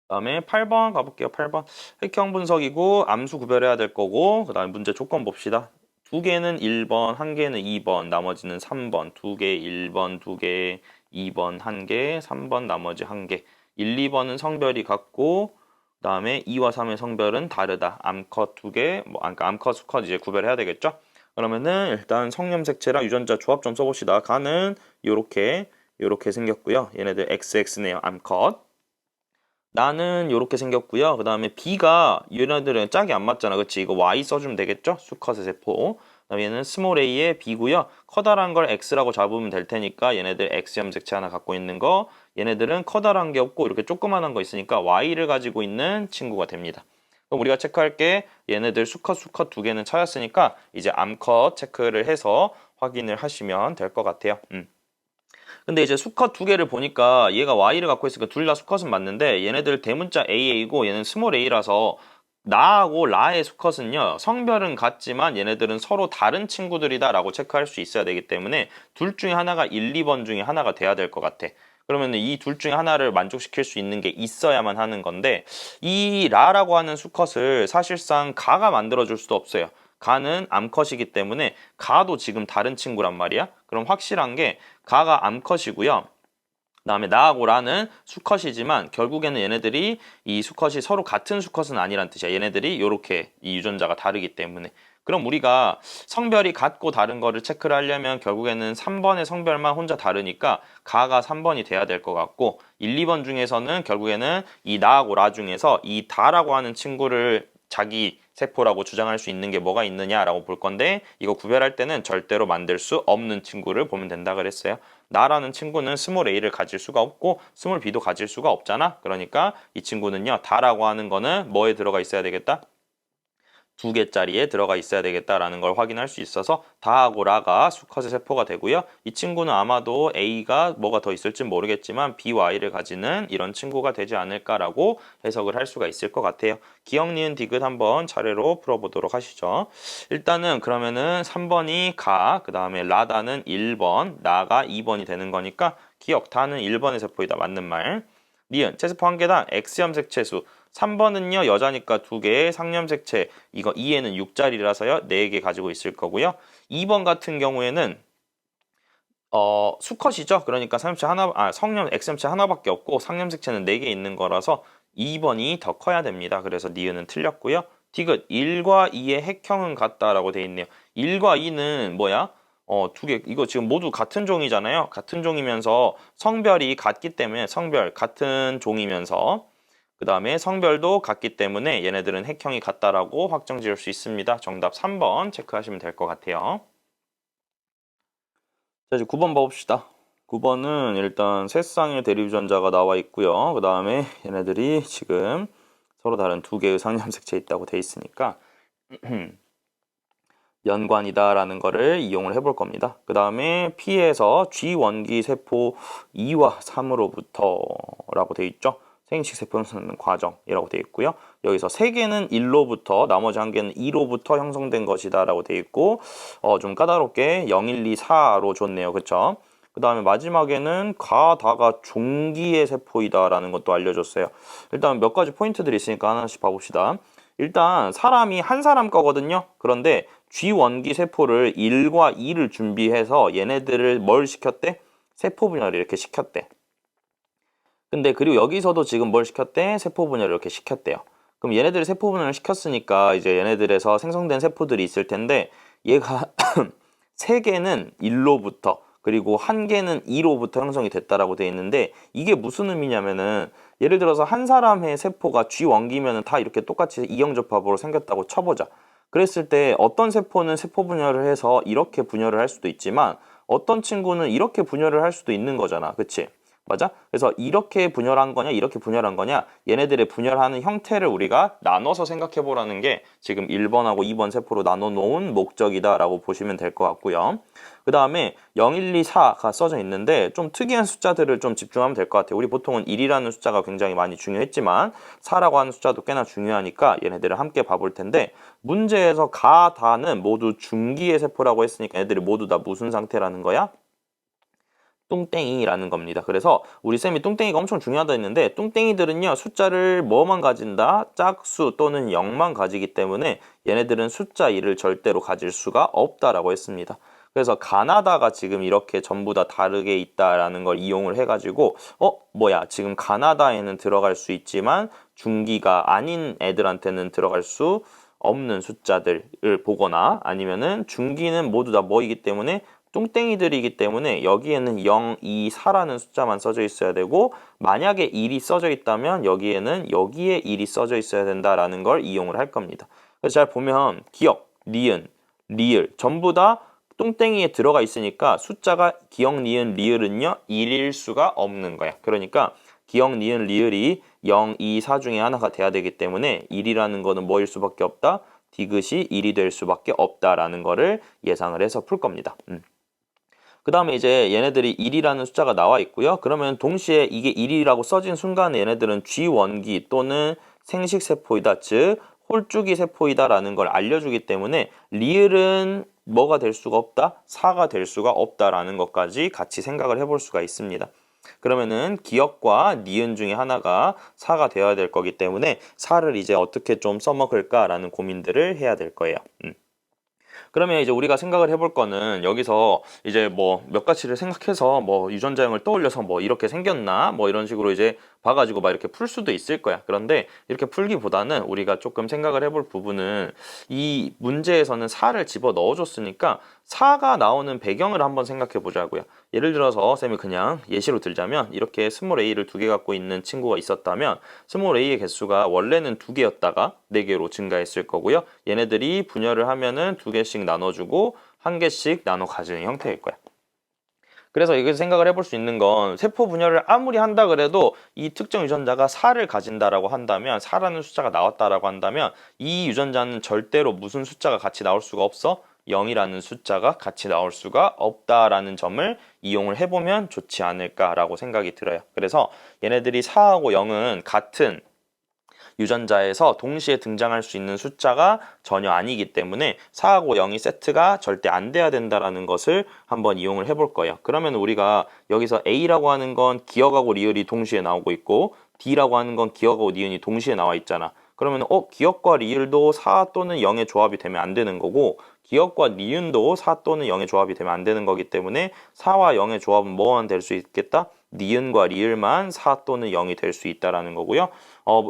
그다음에 8번 가볼게요. 8번 핵형 분석이고 암수 구별해야 될 거고 그 다음에 문제 조건 봅시다. 두 개는 1번, 한 개는 2번, 나머지는 3번, 두 개 1번, 두 개 2번, 한 개, 3번, 나머지 한 개. 1, 2번은 성별이 같고 그다음에 2와 3의 성별은 다르다. 암컷 두 개, 그러니까 암컷, 수컷 이제 구별해야 되겠죠? 그러면은 일단 성염색체랑 유전자 조합 좀 써봅시다. 가는 요렇게 생겼고요. 얘네들 XX네요. 암컷. 나는 요렇게 생겼고요. 그 다음에 B가 얘네들은 짝이 안 맞잖아. 그치? 이거 Y 써주면 되겠죠? 수컷의 세포. 그다음에 얘는 스몰 a의 B고요. 커다란 걸 X라고 잡으면 될 테니까 얘네들 X 염색체 하나 갖고 있는 거. 얘네들은 커다란 게 없고 이렇게 조그만한 거 있으니까 Y를 가지고 있는 친구가 됩니다. 그럼 우리가 체크할 게 얘네들 수컷 두 개는 찾았으니까 이제 암컷 체크를 해서 확인을 하시면 될 것 같아요. 근데 이제 수컷 두 개를 보니까 얘가 Y를 갖고 있으니까 둘 다 수컷은 맞는데 얘네들 대문자 AA고 얘는 스몰 a라서 나하고 라의 수컷은요 성별은 같지만 얘네들은 서로 다른 친구들이다 라고 체크할 수 있어야 되기 때문에 둘 중에 하나가 1, 2번 중에 하나가 돼야 될 것 같아. 그러면 이 둘 중에 하나를 만족시킬 수 있는 게 있어야만 하는 건데 이 라라고 하는 수컷을 사실상 가가 만들어줄 수도 없어요. 가는 암컷이기 때문에 가도 지금 다른 친구란 말이야. 그럼 확실한 게 가가 암컷이고요. 그다음에 나하고 라는 수컷이지만 결국에는 얘네들이 이 수컷이 서로 같은 수컷은 아니란 뜻이야. 얘네들이 이렇게 이 유전자가 다르기 때문에. 그럼 우리가 성별이 같고 다른 거를 체크를 하려면 결국에는 3번의 성별만 혼자 다르니까 가가 3번이 돼야 될 것 같고 1, 2번 중에서는 결국에는 이 나하고 라 중에서 이 다라고 하는 친구를 자기 세포라고 주장할 수 있는 게 뭐가 있느냐라고 볼 건데 이거 구별할 때는 절대로 만들 수 없는 친구를 보면 된다 그랬어요. 나라는 친구는 스몰 a를 가질 수가 없고 스몰 b도 가질 수가 없잖아. 그러니까 이 친구는요 다라고 하는 거는 뭐에 들어가 있어야 되겠다? 두 개짜리에 들어가 있어야 되겠다라는 걸 확인할 수 있어서 다하고 라가 수컷의 세포가 되고요. 이 친구는 아마도 A가 뭐가 더 있을지 모르겠지만 BY를 가지는 이런 친구가 되지 않을까라고 해석을 할 수가 있을 것 같아요. 기억, 니은, 디귿 한번 차례로 풀어보도록 하시죠. 일단은 그러면은 3번이 가, 그 다음에 라다는 1번, 나가 2번이 되는 거니까 기억, 다는 1번의 세포이다. 맞는 말. 니은, 체세포 한 개당 X염색 채수. 3번은요 여자니까 2개, 상염색체 이거 2에는 6짜리라서요 4개 가지고 있을 거고요. 2번 같은 경우에는 수컷이죠. 그러니까 성염 X염체 하나밖에 없고 상염색체는 4개 있는 거라서 2번이 더 커야 됩니다. 그래서 니은은 틀렸고요. 디귿 1과 2의 핵형은 같다라고 돼 있네요. 1과 2는 뭐야? 두 개, 이거 지금 모두 같은 종이잖아요. 같은 종이면서 성별이 같기 때문에 성별 같은 종이면서 그 다음에 성별도 같기 때문에 얘네들은 핵형이 같다라고 확정 지을 수 있습니다. 정답 3번 체크하시면 될 것 같아요. 자, 이제 9번 봐봅시다. 9번은 일단 세 쌍의 대립유전자가 나와 있고요. 그 다음에 얘네들이 지금 서로 다른 두 개의 상염색체 있다고 돼 있으니까 연관이다라는 거를 이용을 해볼 겁니다. 그 다음에 P에서 G 원기 세포 2와 3으로부터 라고 돼 있죠. 생식 세포는 과정이라고 되어 있고요. 여기서 3개는 1로부터 나머지 1개는 2로부터 형성된 것이다 라고 되어 있고 좀 까다롭게 0, 1, 2, 4로 줬네요. 그쵸? 그 다음에 마지막에는 가다가 종기의 세포이다 라는 것도 알려줬어요. 일단 몇 가지 포인트들이 있으니까 하나씩 봐봅시다. 일단 사람이 한 사람 거거든요. 그런데 G원기 세포를 1과 2를 준비해서 얘네들을 뭘 시켰대? 세포 분열을 이렇게 시켰대. 근데 그리고 여기서도 지금 뭘 시켰대? 세포 분열을 이렇게 시켰대요. 그럼 얘네들이 세포 분열을 시켰으니까 이제 얘네들에서 생성된 세포들이 있을 텐데 얘가 3개는 1로부터 그리고 1개는 2로부터 형성이 됐다라고 돼 있는데 이게 무슨 의미냐면은 예를 들어서 한 사람의 세포가 G원기면은 다 이렇게 똑같이 이형접합으로 생겼다고 쳐보자. 그랬을 때 어떤 세포는 세포 분열을 해서 이렇게 분열을 할 수도 있지만 어떤 친구는 이렇게 분열을 할 수도 있는 거잖아. 그치? 맞아? 그래서 이렇게 분열한 거냐 이렇게 분열한 거냐 얘네들의 분열하는 형태를 우리가 나눠서 생각해 보라는 게 지금 1번하고 2번 세포로 나눠 놓은 목적이다 라고 보시면 될 것 같고요. 그 다음에 0, 1, 2, 4가 써져 있는데 좀 특이한 숫자들을 좀 집중하면 될 것 같아요. 우리 보통은 1이라는 숫자가 굉장히 많이 중요했지만 4라고 하는 숫자도 꽤나 중요하니까 얘네들을 함께 봐볼 텐데 문제에서 가, 다는 모두 중기의 세포라고 했으니까 얘네들이 모두 다 무슨 상태라는 거야? 뚱땡이라는 겁니다. 그래서 우리 쌤이 뚱땡이가 엄청 중요하다 했는데 뚱땡이들은요 숫자를 뭐만 가진다? 짝수 또는 0만 가지기 때문에 얘네들은 숫자 1을 절대로 가질 수가 없다라고 했습니다. 그래서 가나다가 지금 이렇게 전부 다 다르게 있다라는 걸 이용을 해가지고 뭐야 지금 가나다에는 들어갈 수 있지만 중기가 아닌 애들한테는 들어갈 수 없는 숫자들을 보거나 아니면은 중기는 모두 다 뭐이기 때문에 뚱땡이들이기 때문에 여기에는 0, 2, 4라는 숫자만 써져 있어야 되고 만약에 1이 써져 있다면 여기에는 여기에 1이 써져 있어야 된다라는 걸 이용을 할 겁니다. 그래서 잘 보면 기억, 니은, 리을 전부 다 뚱땡이에 들어가 있으니까 숫자가 기억, 니은, 리을은요 1일 수가 없는 거야. 그러니까 기억, 니은, 리을이 0, 2, 4 중에 하나가 돼야 되기 때문에 1이라는 거는 뭐일 수밖에 없다? 디귿이 1이 될 수밖에 없다라는 거를 예상을 해서 풀 겁니다. 그 다음에 이제 얘네들이 1이라는 숫자가 나와 있고요. 그러면 동시에 이게 1이라고 써진 순간에 얘네들은 G원기 또는 생식세포이다, 즉 홀쭉이 세포이다라는 걸 알려주기 때문에 리을은 뭐가 될 수가 없다? 4가 될 수가 없다라는 것까지 같이 생각을 해볼 수가 있습니다. 그러면은 기억과 니은 중에 하나가 4가 되어야 될 거기 때문에 4를 이제 어떻게 좀 써먹을까라는 고민들을 해야 될 거예요. 그러면 이제 우리가 생각을 해볼 거는 여기서 이제 뭐 몇 가지를 생각해서 뭐 유전자형을 떠올려서 뭐 이렇게 생겼나 뭐 이런 식으로 이제 봐가지고 막 이렇게 풀 수도 있을 거야. 그런데 이렇게 풀기보다는 우리가 조금 생각을 해볼 부분은 이 문제에서는 4를 집어 넣어줬으니까 4가 나오는 배경을 한번 생각해 보자고요. 예를 들어서 쌤이 그냥 예시로 들자면 이렇게 스몰 a를 2개 갖고 있는 친구가 있었다면 스몰 a의 개수가 원래는 2개였다가 4개로 증가했을 거고요. 얘네들이 분열을 하면은 2개씩 나눠주고 1개씩 나눠 가지는 형태일 거야. 그래서 여기서 생각을 해볼 수 있는 건 세포 분열을 아무리 한다 그래도 이 특정 유전자가 4를 가진다라고 한다면 4라는 숫자가 나왔다라고 한다면 이 유전자는 절대로 무슨 숫자가 같이 나올 수가 없어? 0이라는 숫자가 같이 나올 수가 없다라는 점을 이용을 해보면 좋지 않을까라고 생각이 들어요. 그래서 얘네들이 4하고 0은 같은 유전자에서 동시에 등장할 수 있는 숫자가 전혀 아니기 때문에 4하고 0이 세트가 절대 안 돼야 된다라는 것을 한번 이용을 해볼 거예요. 그러면 우리가 여기서 A라고 하는 건 기억하고 리을이 동시에 나오고 있고 D라고 하는 건 기억하고 니은이 동시에 나와 있잖아. 그러면 기억과 리을도 4 또는 0의 조합이 되면 안 되는 거고 기억과 니은도 4 또는 0의 조합이 되면 안 되는 거기 때문에 4와 0의 조합은 뭐만 될 수 있겠다? 니은과 리을만 4 또는 0이 될 수 있다라는 거고요.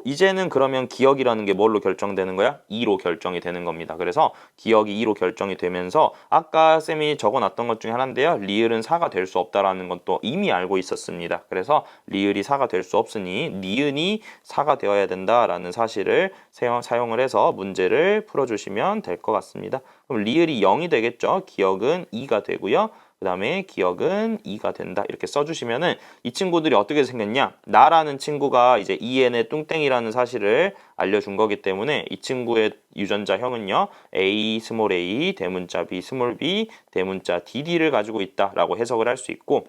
이제는 그러면 기억이라는 게 뭘로 결정되는 거야? 2로 결정이 되는 겁니다. 그래서 기억이 2로 결정이 되면서 아까 쌤이 적어놨던 것 중에 하나인데요. 리을은 4가 될 수 없다라는 것도 이미 알고 있었습니다. 그래서 리을이 4가 될 수 없으니 니은이 4가 되어야 된다라는 사실을 사용을 해서 문제를 풀어주시면 될 것 같습니다. 그럼 리을이 0이 되겠죠? 기억은 2가 되고요. 그 다음에 기억은 2가 된다. 이렇게 써주시면은 이 친구들이 어떻게 생겼냐? 나라는 친구가 이제 EN의 뚱땡이라는 사실을 알려준 거기 때문에 이 친구의 유전자형은요. A, 스몰 a, 대문자 B, 스몰 b, 대문자 DD를 가지고 있다라고 해석을 할 수 있고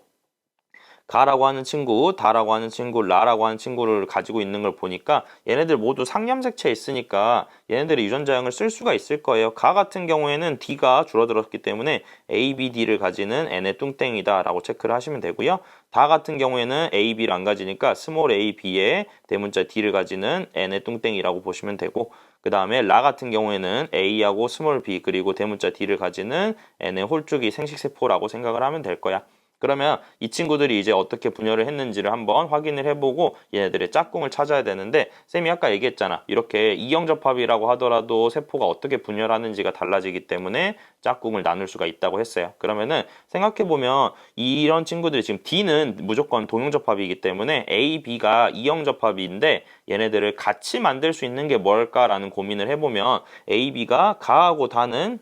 가라고 하는 친구, 다라고 하는 친구, 라라고 하는 친구를 가지고 있는 걸 보니까 얘네들 모두 상염색체에 있으니까 얘네들의 유전자형을 쓸 수가 있을 거예요. 가 같은 경우에는 D가 줄어들었기 때문에 A, B, D를 가지는 N의 뚱땡이다 라고 체크를 하시면 되고요. 다 같은 경우에는 A, B를 안 가지니까 스몰 a, b의 대문자 D를 가지는 N의 뚱땡이라고 보시면 되고 그 다음에 라 같은 경우에는 A하고 스몰 b 그리고 대문자 D를 가지는 N의 홀쭉이 생식세포라고 생각을 하면 될 거야. 그러면 이 친구들이 이제 어떻게 분열을 했는지를 한번 확인을 해보고 얘네들의 짝꿍을 찾아야 되는데 쌤이 아까 얘기했잖아. 이렇게 이형접합이라고 하더라도 세포가 어떻게 분열하는지가 달라지기 때문에 짝꿍을 나눌 수가 있다고 했어요. 그러면은 생각해보면 이런 친구들이 지금 D는 무조건 동형접합이기 때문에 A, B가 이형접합인데 얘네들을 같이 만들 수 있는 게 뭘까라는 고민을 해보면 A, B가 가하고 다는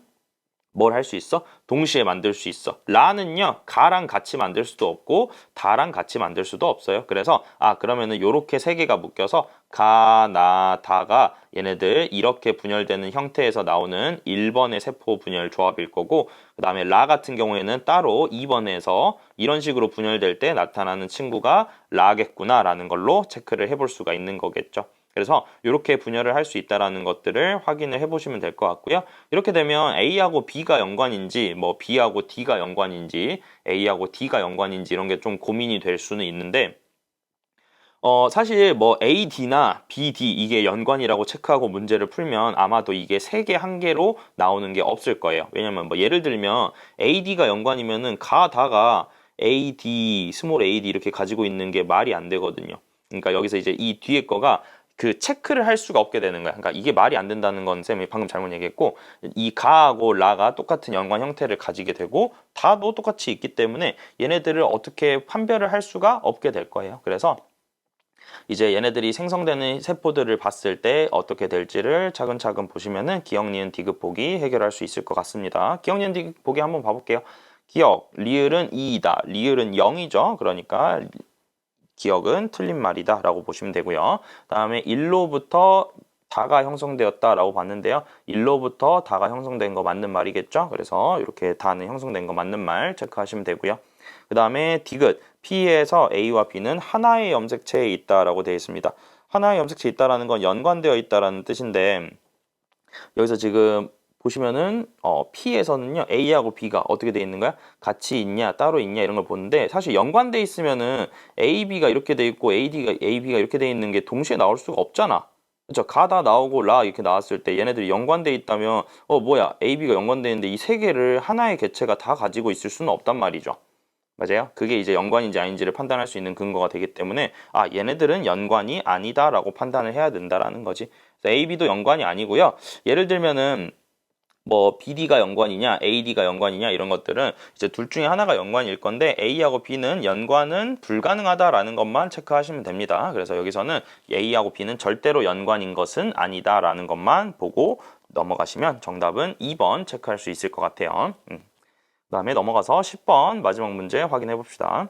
뭘 할 수 있어? 동시에 만들 수 있어. 라는요, 가랑 같이 만들 수도 없고, 다랑 같이 만들 수도 없어요. 그래서, 그러면은 요렇게 세 개가 묶여서, 가, 나, 다가 얘네들 이렇게 분열되는 형태에서 나오는 1번의 세포 분열 조합일 거고, 그 다음에 라 같은 경우에는 따로 2번에서 이런 식으로 분열될 때 나타나는 친구가 라겠구나라는 걸로 체크를 해볼 수가 있는 거겠죠. 그래서 이렇게 분열을 할 수 있다는 것들을 확인을 해보시면 될 것 같고요. 이렇게 되면 A하고 B가 연관인지 뭐 B하고 D가 연관인지 A하고 D가 연관인지 이런 게 좀 고민이 될 수는 있는데 사실 뭐 A, D나 B, D 이게 연관이라고 체크하고 문제를 풀면 아마도 이게 3개, 1개로 나오는 게 없을 거예요. 왜냐면 뭐 예를 들면 A, D가 연관이면은 가, 다가 A, D, 스몰 a, D 이렇게 가지고 있는 게 말이 안 되거든요. 그러니까 여기서 이제 이 뒤에 거가 그 체크를 할 수가 없게 되는 거야. 그러니까 이게 말이 안 된다는 건 쌤이 방금 잘못 얘기했고 이 가하고 라가 똑같은 연관 형태를 가지게 되고 다도 똑같이 있기 때문에 얘네들을 어떻게 판별을 할 수가 없게 될 거예요. 그래서 이제 얘네들이 생성되는 세포들을 봤을 때 어떻게 될지를 차근차근 보시면은 기억, 니은, 디귿 보기 해결할 수 있을 것 같습니다. 기억, 니은, 디귿 보기 한번 봐볼게요. 기억, 리을은 2이다. 리을은 0이죠. 그러니까 기억은 틀린 말이다 라고 보시면 되고요. 다음에 1로부터 다가 형성되었다 라고 봤는데요. 1로부터 다가 형성된 거 맞는 말이겠죠. 그래서 이렇게 다는 형성된 거 맞는 말 체크하시면 되고요. 그 다음에 디귿, P에서 A와 B는 하나의 염색체에 있다라고 되어 있습니다. 하나의 염색체에 있다라는 건 연관되어 있다라는 뜻인데 여기서 지금 보시면은 P에서는요 A하고 B가 어떻게 돼 있는 거야? 같이 있냐 따로 있냐 이런 걸 보는데 사실 연관돼 있으면은 A, B가 이렇게 돼 있고 A, B가 이렇게 돼 있는 게 동시에 나올 수가 없잖아. 그렇죠? 가다 나오고 라 이렇게 나왔을 때 얘네들이 연관돼 있다면 뭐야 A, B가 연관돼 있는데 이 세 개를 하나의 개체가 다 가지고 있을 수는 없단 말이죠. 맞아요? 그게 이제 연관인지 아닌지를 판단할 수 있는 근거가 되기 때문에 얘네들은 연관이 아니다라고 판단을 해야 된다라는 거지. A, B도 연관이 아니고요. 예를 들면은 뭐 BD가 연관이냐, AD가 연관이냐 이런 것들은 이제 둘 중에 하나가 연관일 건데 A하고 B는 연관은 불가능하다라는 것만 체크하시면 됩니다. 그래서 여기서는 A하고 B는 절대로 연관인 것은 아니다라는 것만 보고 넘어가시면 정답은 2번 체크할 수 있을 것 같아요. 그다음에 넘어가서 10번 마지막 문제 확인해 봅시다.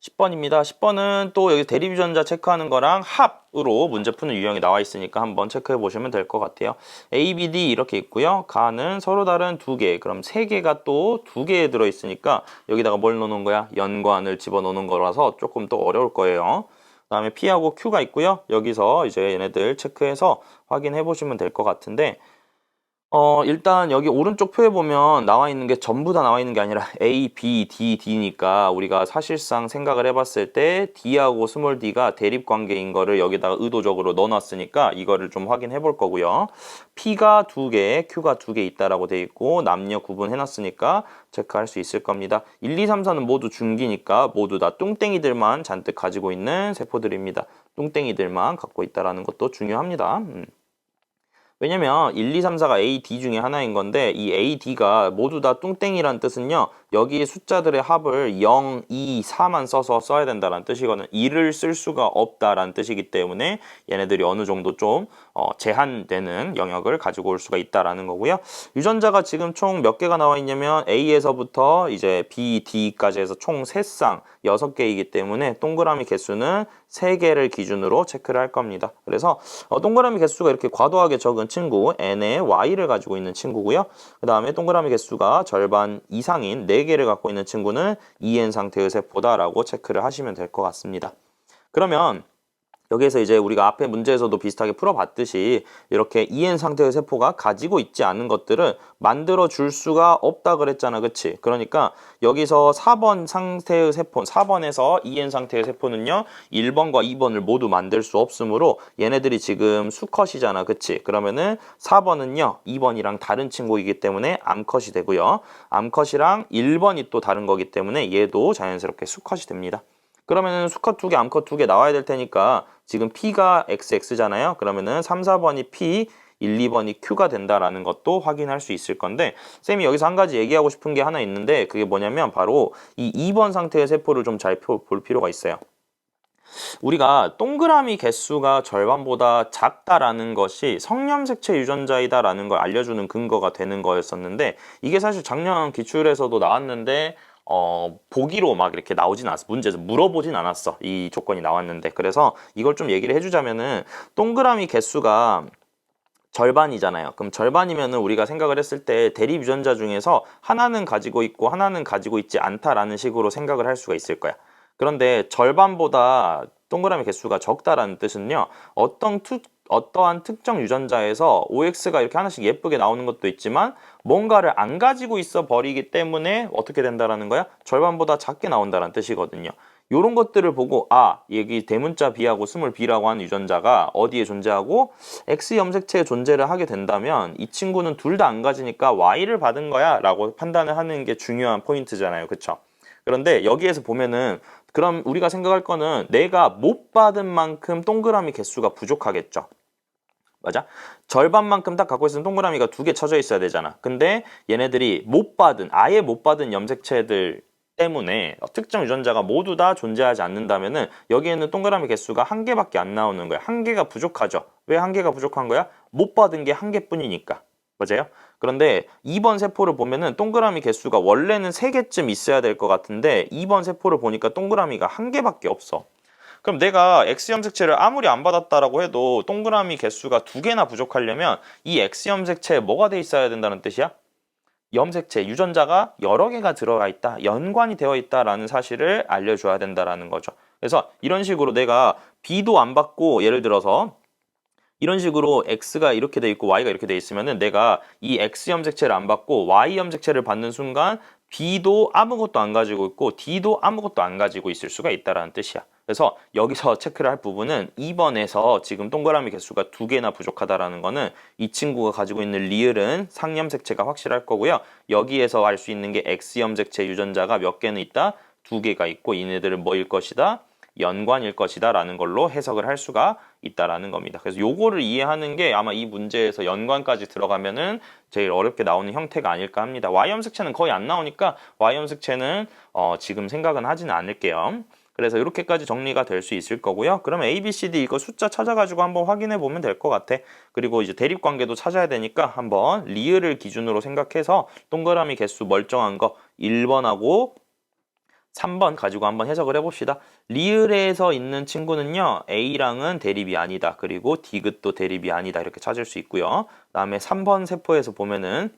10번입니다. 10번은 또 여기 대립유전자 체크하는 거랑 합으로 문제 푸는 유형이 나와 있으니까 한번 체크해 보시면 될 것 같아요. A, B, D 이렇게 있고요. 가는 서로 다른 두 개, 그럼 세 개가 또 두 개에 들어 있으니까 여기다가 뭘 넣는 거야? 연관을 집어넣는 거라서 조금 또 어려울 거예요. 그다음에 P하고 Q가 있고요. 여기서 이제 얘네들 체크해서 확인해 보시면 될 것 같은데 일단 여기 오른쪽 표에 보면 나와 있는 게 전부 다 나와 있는 게 아니라 A, B, D, D니까 우리가 사실상 생각을 해봤을 때 D하고 스몰 d가 대립 관계인 거를 여기다가 의도적으로 넣어놨으니까 이거를 좀 확인해 볼 거고요. P가 두 개, Q가 두 개 있다라고 돼 있고 남녀 구분해놨으니까 체크할 수 있을 겁니다. 1, 2, 3, 4는 모두 중기니까 모두 다 뚱땡이들만 잔뜩 가지고 있는 세포들입니다. 뚱땡이들만 갖고 있다라는 것도 중요합니다. 왜냐면 1, 2, 3, 4가 A, D 중에 하나인 건데 이 A, D가 모두 다 뚱땡이란 뜻은요. 여기 숫자들의 합을 0, 2, 4만 써서 써야 된다는 뜻이거든요. 2를 쓸 수가 없다라는 뜻이기 때문에 얘네들이 어느 정도 좀 제한되는 영역을 가지고 올 수가 있다라는 거고요. 유전자가 지금 총 몇 개가 나와 있냐면 A에서부터 이제 B, D까지 해서 총 3쌍 6개이기 때문에 동그라미 개수는 3개를 기준으로 체크를 할 겁니다. 그래서 동그라미 개수가 이렇게 과도하게 적은 친구 n의 y를 가지고 있는 친구고요. 그 다음에 동그라미 개수가 절반 이상인 4개를 갖고 있는 친구는 en 상태의 세포다라고 체크를 하시면 될 것 같습니다. 그러면 여기에서 이제 우리가 앞에 문제에서도 비슷하게 풀어봤듯이 이렇게 en 상태의 세포가 가지고 있지 않은 것들은 만들어 줄 수가 없다 그랬잖아. 그치? 그러니까 여기서 4번 상태의 세포, 4번에서 en 상태의 세포는요. 1번과 2번을 모두 만들 수 없으므로 얘네들이 지금 수컷이잖아. 그치? 그러면은 4번은요. 2번이랑 다른 친구이기 때문에 암컷이 되고요. 암컷이랑 1번이 또 다른 거기 때문에 얘도 자연스럽게 수컷이 됩니다. 그러면은 수컷 2개, 암컷 2개 나와야 될 테니까 지금 P가 XX잖아요. 그러면은 3, 4번이 P, 1, 2번이 Q가 된다라는 것도 확인할 수 있을 건데 쌤이 여기서 한 가지 얘기하고 싶은 게 하나 있는데 그게 뭐냐면 바로 이 2번 상태의 세포를 좀 잘 볼 필요가 있어요. 우리가 동그라미 개수가 절반보다 작다라는 것이 성염색체 유전자이다라는 걸 알려주는 근거가 되는 거였었는데 이게 사실 작년 기출에서도 나왔는데 보기로 막 이렇게 나오진 않았어. 문제에서 물어보진 않았어. 이 조건이 나왔는데. 그래서 이걸 좀 얘기를 해주자면은 동그라미 개수가 절반이잖아요. 그럼 절반이면은 우리가 생각을 했을 때 대립 유전자 중에서 하나는 가지고 있고 하나는 가지고 있지 않다라는 식으로 생각을 할 수가 있을 거야. 그런데 절반보다 동그라미 개수가 적다라는 뜻은요. 어떠한 특정 유전자에서 OX가 이렇게 하나씩 예쁘게 나오는 것도 있지만 뭔가를 안 가지고 있어 버리기 때문에 어떻게 된다라는 거야? 절반보다 작게 나온다는 뜻이거든요. 요런 것들을 보고 여기 대문자 B하고 스몰 B라고 하는 유전자가 어디에 존재하고 X 염색체에 존재를 하게 된다면 이 친구는 둘 다 안 가지니까 Y를 받은 거야 라고 판단을 하는 게 중요한 포인트잖아요. 그쵸? 그런데 여기에서 보면은 그럼 우리가 생각할 거는 내가 못 받은 만큼 동그라미 개수가 부족하겠죠. 맞아? 절반만큼 딱 갖고 있으면 동그라미가 2개 쳐져 있어야 되잖아. 근데 얘네들이 아예 못 받은 염색체들 때문에 특정 유전자가 모두 다 존재하지 않는다면은 여기에는 동그라미 개수가 1개밖에 안 나오는 거야. 1개가 부족하죠. 왜 1개가 부족한 거야? 못 받은 게 1개뿐이니까. 맞아요? 그런데 2번 세포를 보면은 동그라미 개수가 원래는 3개쯤 있어야 될 것 같은데 2번 세포를 보니까 동그라미가 1개밖에 없어. 그럼 내가 X 염색체를 아무리 안 받았다라고 해도 동그라미 개수가 2개나 부족하려면 이 X 염색체에 뭐가 돼 있어야 된다는 뜻이야? 염색체, 유전자가 여러 개가 들어가 있다, 연관이 되어 있다라는 사실을 알려줘야 된다라는 거죠. 그래서 이런 식으로 내가 B도 안 받고 예를 들어서 이런 식으로 X가 이렇게 돼 있고 Y가 이렇게 돼 있으면은 내가 이 X 염색체를 안 받고 Y 염색체를 받는 순간 B도 아무것도 안 가지고 있고 D도 아무것도 안 가지고 있을 수가 있다라는 뜻이야. 그래서 여기서 체크를 할 부분은 2번에서 지금 동그라미 개수가 2개나 부족하다라는 거는 이 친구가 가지고 있는 리을은 상염색체가 확실할 거고요. 여기에서 알 수 있는 게 X 염색체 유전자가 몇 개는 있다? 2개가 있고 얘네들은 뭐일 것이다? 연관일 것이다 라는 걸로 해석을 할 수가 있다라는 겁니다. 그래서 요거를 이해하는 게 아마 이 문제에서 연관까지 들어가면은 제일 어렵게 나오는 형태가 아닐까 합니다. Y염색체는 거의 안 나오니까 Y염색체는 지금 생각은 하지는 않을게요. 그래서 이렇게까지 정리가 될 수 있을 거고요. 그러면 A, B, C, D 이거 숫자 찾아가지고 한번 확인해 보면 될 것 같아. 그리고 이제 대립관계도 찾아야 되니까 한번 리을을 기준으로 생각해서 동그라미 개수 멀쩡한 거 1번하고 3번 가지고 한번 해석을 해봅시다. 리을에서 있는 친구는요. A랑은 대립이 아니다. 그리고 D귿도 대립이 아니다. 이렇게 찾을 수 있고요. 그 다음에 3번 세포에서 보면은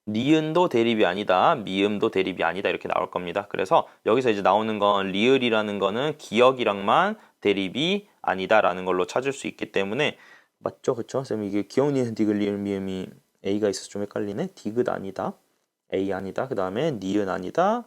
니은도 대립이 아니다. 미음도 대립이 아니다. 이렇게 나올 겁니다. 그래서 여기서 이제 나오는 건 리을이라는 거는 기억이랑만 대립이 아니다라는 걸로 찾을 수 있기 때문에 맞죠? 그쵸? 쌤 이게 기억, 니은, 디귿, 리을, 미음이 A가 있어서 좀 헷갈리네. 디귿 아니다. A 아니다. 그 다음에 니은 아니다.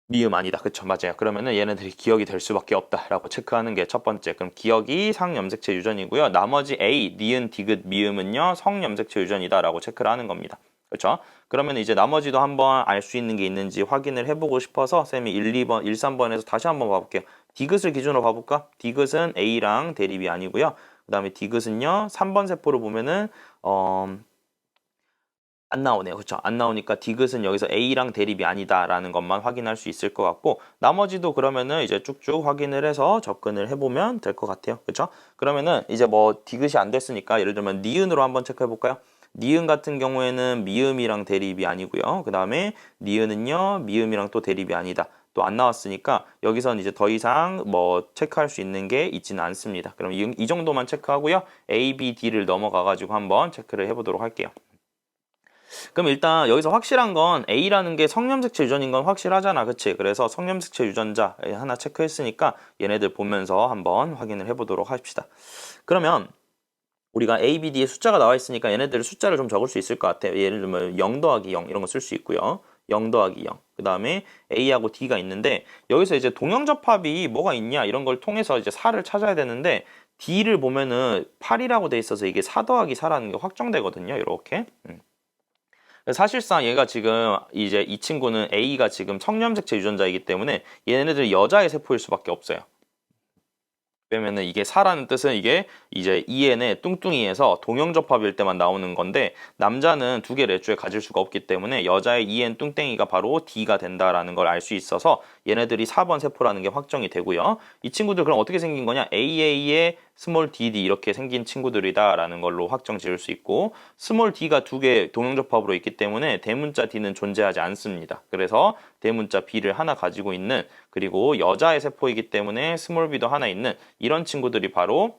미음 아니다. 그쵸? 맞아요. 그러면은 얘네들이 기억이 될 수밖에 없다라고 체크하는 게 첫 번째. 그럼 기억이 상염색체 유전이고요. 나머지 A, 니은, 디귿, 미음은요. 성염색체 유전이다라고 체크를 하는 겁니다. 그렇죠? 그러면 이제 나머지도 한번 알 수 있는 게 있는지 확인을 해보고 싶어서 쌤이 1, 2번, 1, 3번에서 다시 한번 봐볼게요. 디귿을 기준으로 봐볼까? 디귿은 A랑 대립이 아니고요. 그 다음에 디귿은요. 3번 세포를 보면은 안 나오네요. 그렇죠? 안 나오니까 디귿은 여기서 A랑 대립이 아니다라는 것만 확인할 수 있을 것 같고 나머지도 그러면은 이제 쭉쭉 확인을 해서 접근을 해보면 될 것 같아요. 그렇죠? 그러면은 이제 뭐 디귿이 안 됐으니까 예를 들면 니은으로 한번 체크해 볼까요? 니은 같은 경우에는 미음이랑 대립이 아니고요. 그 다음에 니은은요 미음이랑 또 대립이 아니다. 또 안 나왔으니까 여기선 이제 더 이상 뭐 체크할 수 있는 게 있지는 않습니다. 그럼 이 정도만 체크하고요. A, B, D를 넘어가 가지고 한번 체크를 해보도록 할게요. 그럼 일단 여기서 확실한 건 A라는 게 성염색체 유전인 건 확실하잖아. 그치? 그래서 성염색체 유전자 하나 체크했으니까 얘네들 보면서 한번 확인을 해보도록 합시다. 그러면 우리가 A, B, D에 숫자가 나와 있으니까 얘네들 숫자를 좀 적을 수 있을 것 같아요. 예를 들면 0 더하기 0 이런 거 쓸 수 있고요. 0 더하기 0. 그 다음에 A하고 D가 있는데 여기서 이제 동형접합이 뭐가 있냐 이런 걸 통해서 이제 4를 찾아야 되는데 D를 보면은 8이라고 돼 있어서 이게 4 더하기 4라는 게 확정되거든요. 이렇게. 사실상 얘가 지금 이제 이 친구는 A가 지금 성염색체 유전자이기 때문에 얘네들이 여자의 세포일 수밖에 없어요. 왜냐면은 이게 사라는 뜻은 이게 이제 EN의 뚱뚱이에서 동형접합일 때만 나오는 건데 남자는 두 개 레주에 가질 수가 없기 때문에 여자의 EN 뚱땡이가 바로 D가 된다라는 걸 알 수 있어서 얘네들이 4번 세포라는 게 확정이 되고요. 이 친구들 그럼 어떻게 생긴 거냐? AA의 스몰 dd 이렇게 생긴 친구들이다라는 걸로 확정 지을 수 있고 스몰 d가 두 개 동형접합으로 있기 때문에 대문자 d는 존재하지 않습니다. 그래서 대문자 b를 하나 가지고 있는 그리고 여자의 세포이기 때문에 스몰 b도 하나 있는 이런 친구들이 바로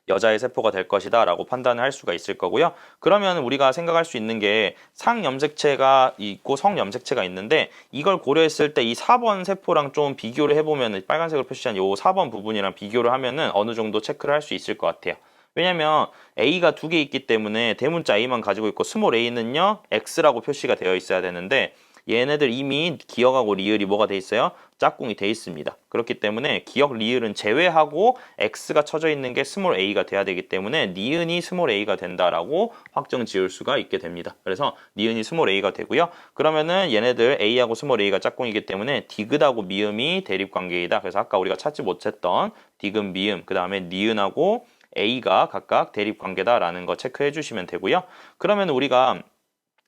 여자의 세포가 될 것이다 라고 판단을 할 수가 있을 거고요. 그러면 우리가 생각할 수 있는 게 상염색체가 있고 성염색체가 있는데 이걸 고려했을 때 이 4번 세포랑 좀 비교를 해보면 빨간색으로 표시한 이 4번 부분이랑 비교를 하면은 어느 정도 체크를 할 수 있을 것 같아요. 왜냐면 A가 두 개 있기 때문에 대문자 A만 가지고 있고 스몰 A는요 X라고 표시가 되어 있어야 되는데 얘네들 이미 기억하고 리을이 뭐가 돼 있어요? 짝꿍이 돼 있습니다. 그렇기 때문에 기억 리을은 제외하고 X가 쳐져 있는 게 스몰 a가 돼야 되기 때문에 니은이 스몰 a가 된다라고 확정 지을 수가 있게 됩니다. 그래서 니은이 스몰 a가 되고요. 그러면은 얘네들 a하고 스몰 a가 짝꿍이기 때문에 디귿하고 미음이 대립관계이다. 그래서 아까 우리가 찾지 못했던 디귿 미음 그 다음에 니은하고 a가 각각 대립관계다라는 거 체크해 주시면 되고요. 그러면 우리가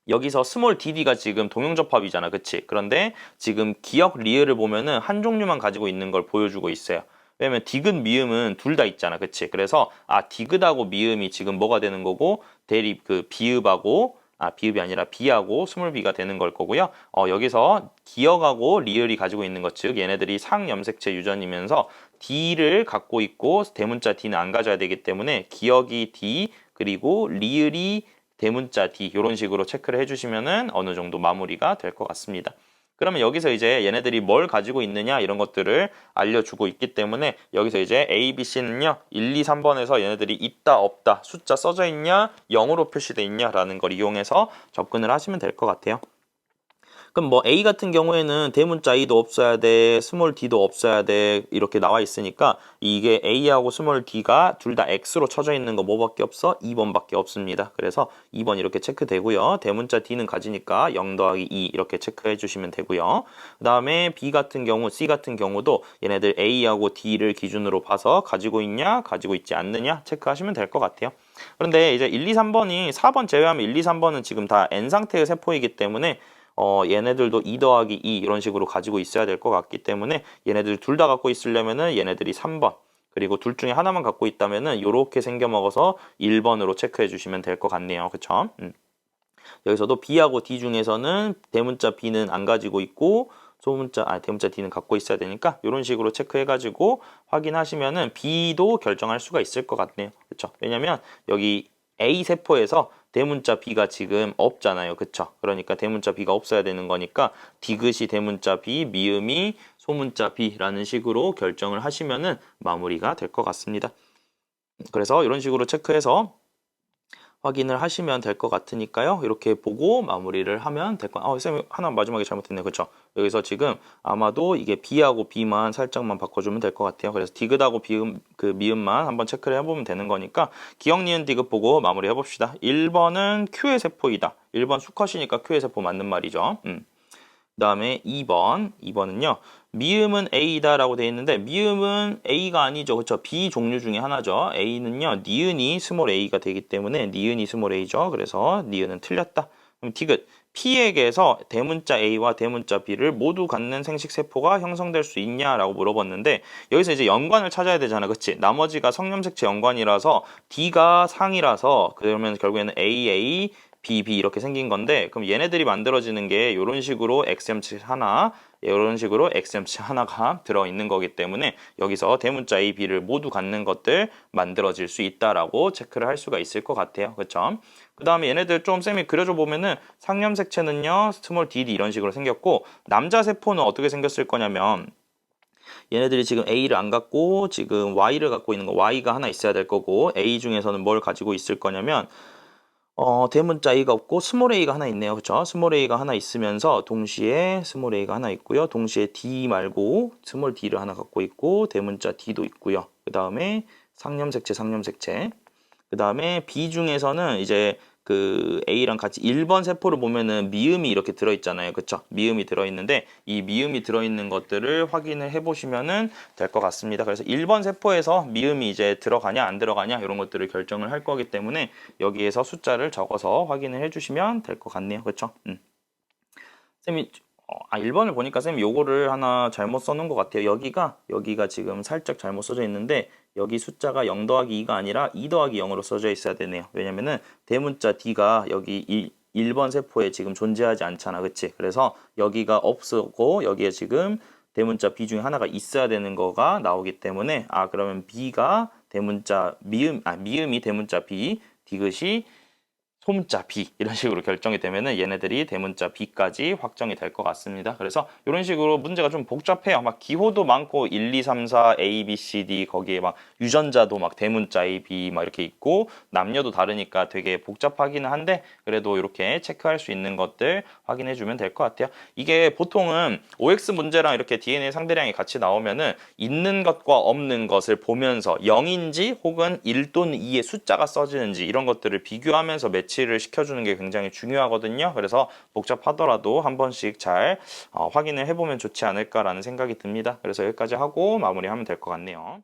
여기서 스몰 dd가 지금 동형접합이잖아. 그치? 그런데 지금 기억 리을을 보면은 한 종류만 가지고 있는 걸 보여주고 있어요. 왜냐면 디귿 미음은 둘 다 있잖아. 그치? 그래서 디귿하고 미음이 지금 뭐가 되는 거고 대립 비읍하고 비읍이 아니라 비하고 스몰 b가 되는 걸 거고요. 여기서 기억하고 리을이 가지고 있는 것 즉 얘네들이 상염색체 유전이면서 d를 갖고 있고 대문자 d는 안 가져야 되기 때문에 기억이 d 그리고 리을이 대문자 D 이런 식으로 체크를 해주시면은 어느 정도 마무리가 될 것 같습니다. 그러면 여기서 이제 얘네들이 뭘 가지고 있느냐 이런 것들을 알려주고 있기 때문에 여기서 이제 A, B, C는요 1, 2, 3번에서 얘네들이 있다 없다 숫자 써져 있냐 0으로 표시되어 있냐 라는 걸 이용해서 접근을 하시면 될 것 같아요. 그럼 뭐 A 같은 경우에는 대문자 A도 없어야 돼, 스몰 d도 없어야 돼 이렇게 나와 있으니까 이게 A하고 스몰 d가 둘 다 X로 쳐져 있는 거 뭐밖에 없어? 2번밖에 없습니다. 그래서 2번 이렇게 체크되고요. 대문자 D는 가지니까 0 더하기 2 이렇게 체크해 주시면 되고요. 그 다음에 B 같은 경우, C 같은 경우도 얘네들 A하고 D를 기준으로 봐서 가지고 있냐, 가지고 있지 않느냐 체크하시면 될 것 같아요. 그런데 이제 1, 2, 3번이 4번 제외하면 1, 2, 3번은 지금 다 N 상태의 세포이기 때문에 얘네들도 2 더하기 2 이런 식으로 가지고 있어야 될 것 같기 때문에 얘네들 둘 다 갖고 있으려면은 얘네들이 3번, 그리고 둘 중에 하나만 갖고 있다면은 요렇게 생겨 먹어서 1번으로 체크해 주시면 될 것 같네요. 그쵸? 여기서도 B하고 D 중에서는 대문자 B는 안 가지고 있고 대문자 D는 갖고 있어야 되니까 이런 식으로 체크해가지고 확인하시면은 B도 결정할 수가 있을 것 같네요. 그쵸? 왜냐면 여기 A 세포에서 대문자 B가 지금 없잖아요. 그쵸? 그러니까 대문자 B가 없어야 되는 거니까 디귿이 대문자 B, 미음이 소문자 B라는 식으로 결정을 하시면은 마무리가 될 것 같습니다. 그래서 이런 식으로 체크해서 확인을 하시면 될 것 같으니까요. 이렇게 보고 마무리를 하면 될 것 같아요. 쌤 하나 마지막에 잘못했네요. 그렇죠? 여기서 지금 아마도 이게 B하고 B만 살짝만 바꿔주면 될 것 같아요. 그래서 디귿하고 미음만 한번 체크를 해보면 되는 거니까 기억, 니은, 디귿 보고 마무리 해봅시다. 1번은 Q의 세포이다. 1번 수컷이니까 Q의 세포 맞는 말이죠. 그 다음에 2번은요. 미음은 A다 라고 되어 있는데 미음은 A가 아니죠. 그렇죠? B 종류 중에 하나죠. A는요. 니은이 스몰 a가 되기 때문에 니은이 스몰 a죠. 그래서 니은은 틀렸다. 그럼 디귿. P에게서 대문자 A와 대문자 B를 모두 갖는 생식세포가 형성될 수 있냐라고 물어봤는데 여기서 이제 연관을 찾아야 되잖아. 그치? 나머지가 성염색체 연관이라서 D가 상이라서 그러면 결국에는 AA, BB 이렇게 생긴 건데 그럼 얘네들이 만들어지는 게 이런 식으로 XM체 하나 이런 식으로 XM체 하나가 들어있는 거기 때문에 여기서 대문자 A, B를 모두 갖는 것들 만들어질 수 있다라고 체크를 할 수가 있을 것 같아요. 그쵸? 그 다음에 얘네들 좀 쌤이 그려줘 보면은 상염색체는요 스몰 dd 이런 식으로 생겼고 남자 세포는 어떻게 생겼을 거냐면 얘네들이 지금 A를 안 갖고 지금 Y를 갖고 있는 거 Y가 하나 있어야 될 거고 A 중에서는 뭘 가지고 있을 거냐면 대문자 A가 없고 스몰 a가 하나 있네요. 그쵸? 스몰 a가 하나 있으면서 동시에 스몰 a가 하나 있고요. 동시에 D 말고 스몰 d를 하나 갖고 있고 대문자 D도 있고요. 그 다음에 상염색체. 그 다음에 B 중에서는 이제 그 A랑 같이 1번 세포를 보면은 미음이 이렇게 들어있잖아요. 그쵸? 미음이 들어있는데 이 미음이 들어있는 것들을 확인을 해보시면은 될 것 같습니다. 그래서 1번 세포에서 미음이 이제 들어가냐 안 들어가냐 이런 것들을 결정을 할 거기 때문에 여기에서 숫자를 적어서 확인을 해주시면 될 것 같네요. 그쵸? 쌤이 1번을 보니까 쌤이 요거를 하나 잘못 써놓은 것 같아요. 여기가 지금 살짝 잘못 써져 있는데 여기 숫자가 0 더하기 2가 아니라 2 더하기 0으로 써져 있어야 되네요. 왜냐면은 대문자 D가 여기 1번 세포에 지금 존재하지 않잖아. 그치? 그래서 여기가 없었고 여기에 지금 대문자 B 중에 하나가 있어야 되는 거가 나오기 때문에 그러면 B가 미음이 대문자 B, 디귿이 소문자 B 이런 식으로 결정이 되면은 얘네들이 대문자 B까지 확정이 될 것 같습니다. 그래서 이런 식으로 문제가 좀 복잡해요. 막 기호도 많고 1, 2, 3, 4, A, B, C, D 거기에 막 유전자도 막 대문자 A, B 막 이렇게 있고 남녀도 다르니까 되게 복잡하기는 한데 그래도 이렇게 체크할 수 있는 것들 확인해 주면 될 것 같아요. 이게 보통은 OX 문제랑 이렇게 DNA 상대량이 같이 나오면은 있는 것과 없는 것을 보면서 0인지 혹은 1 또는 2의 숫자가 써지는지 이런 것들을 비교하면서 매치를 시켜주는 게 굉장히 중요하거든요. 그래서 복잡하더라도 한 번씩 잘 확인을 해보면 좋지 않을까라는 생각이 듭니다. 그래서 여기까지 하고 마무리하면 될 것 같네요.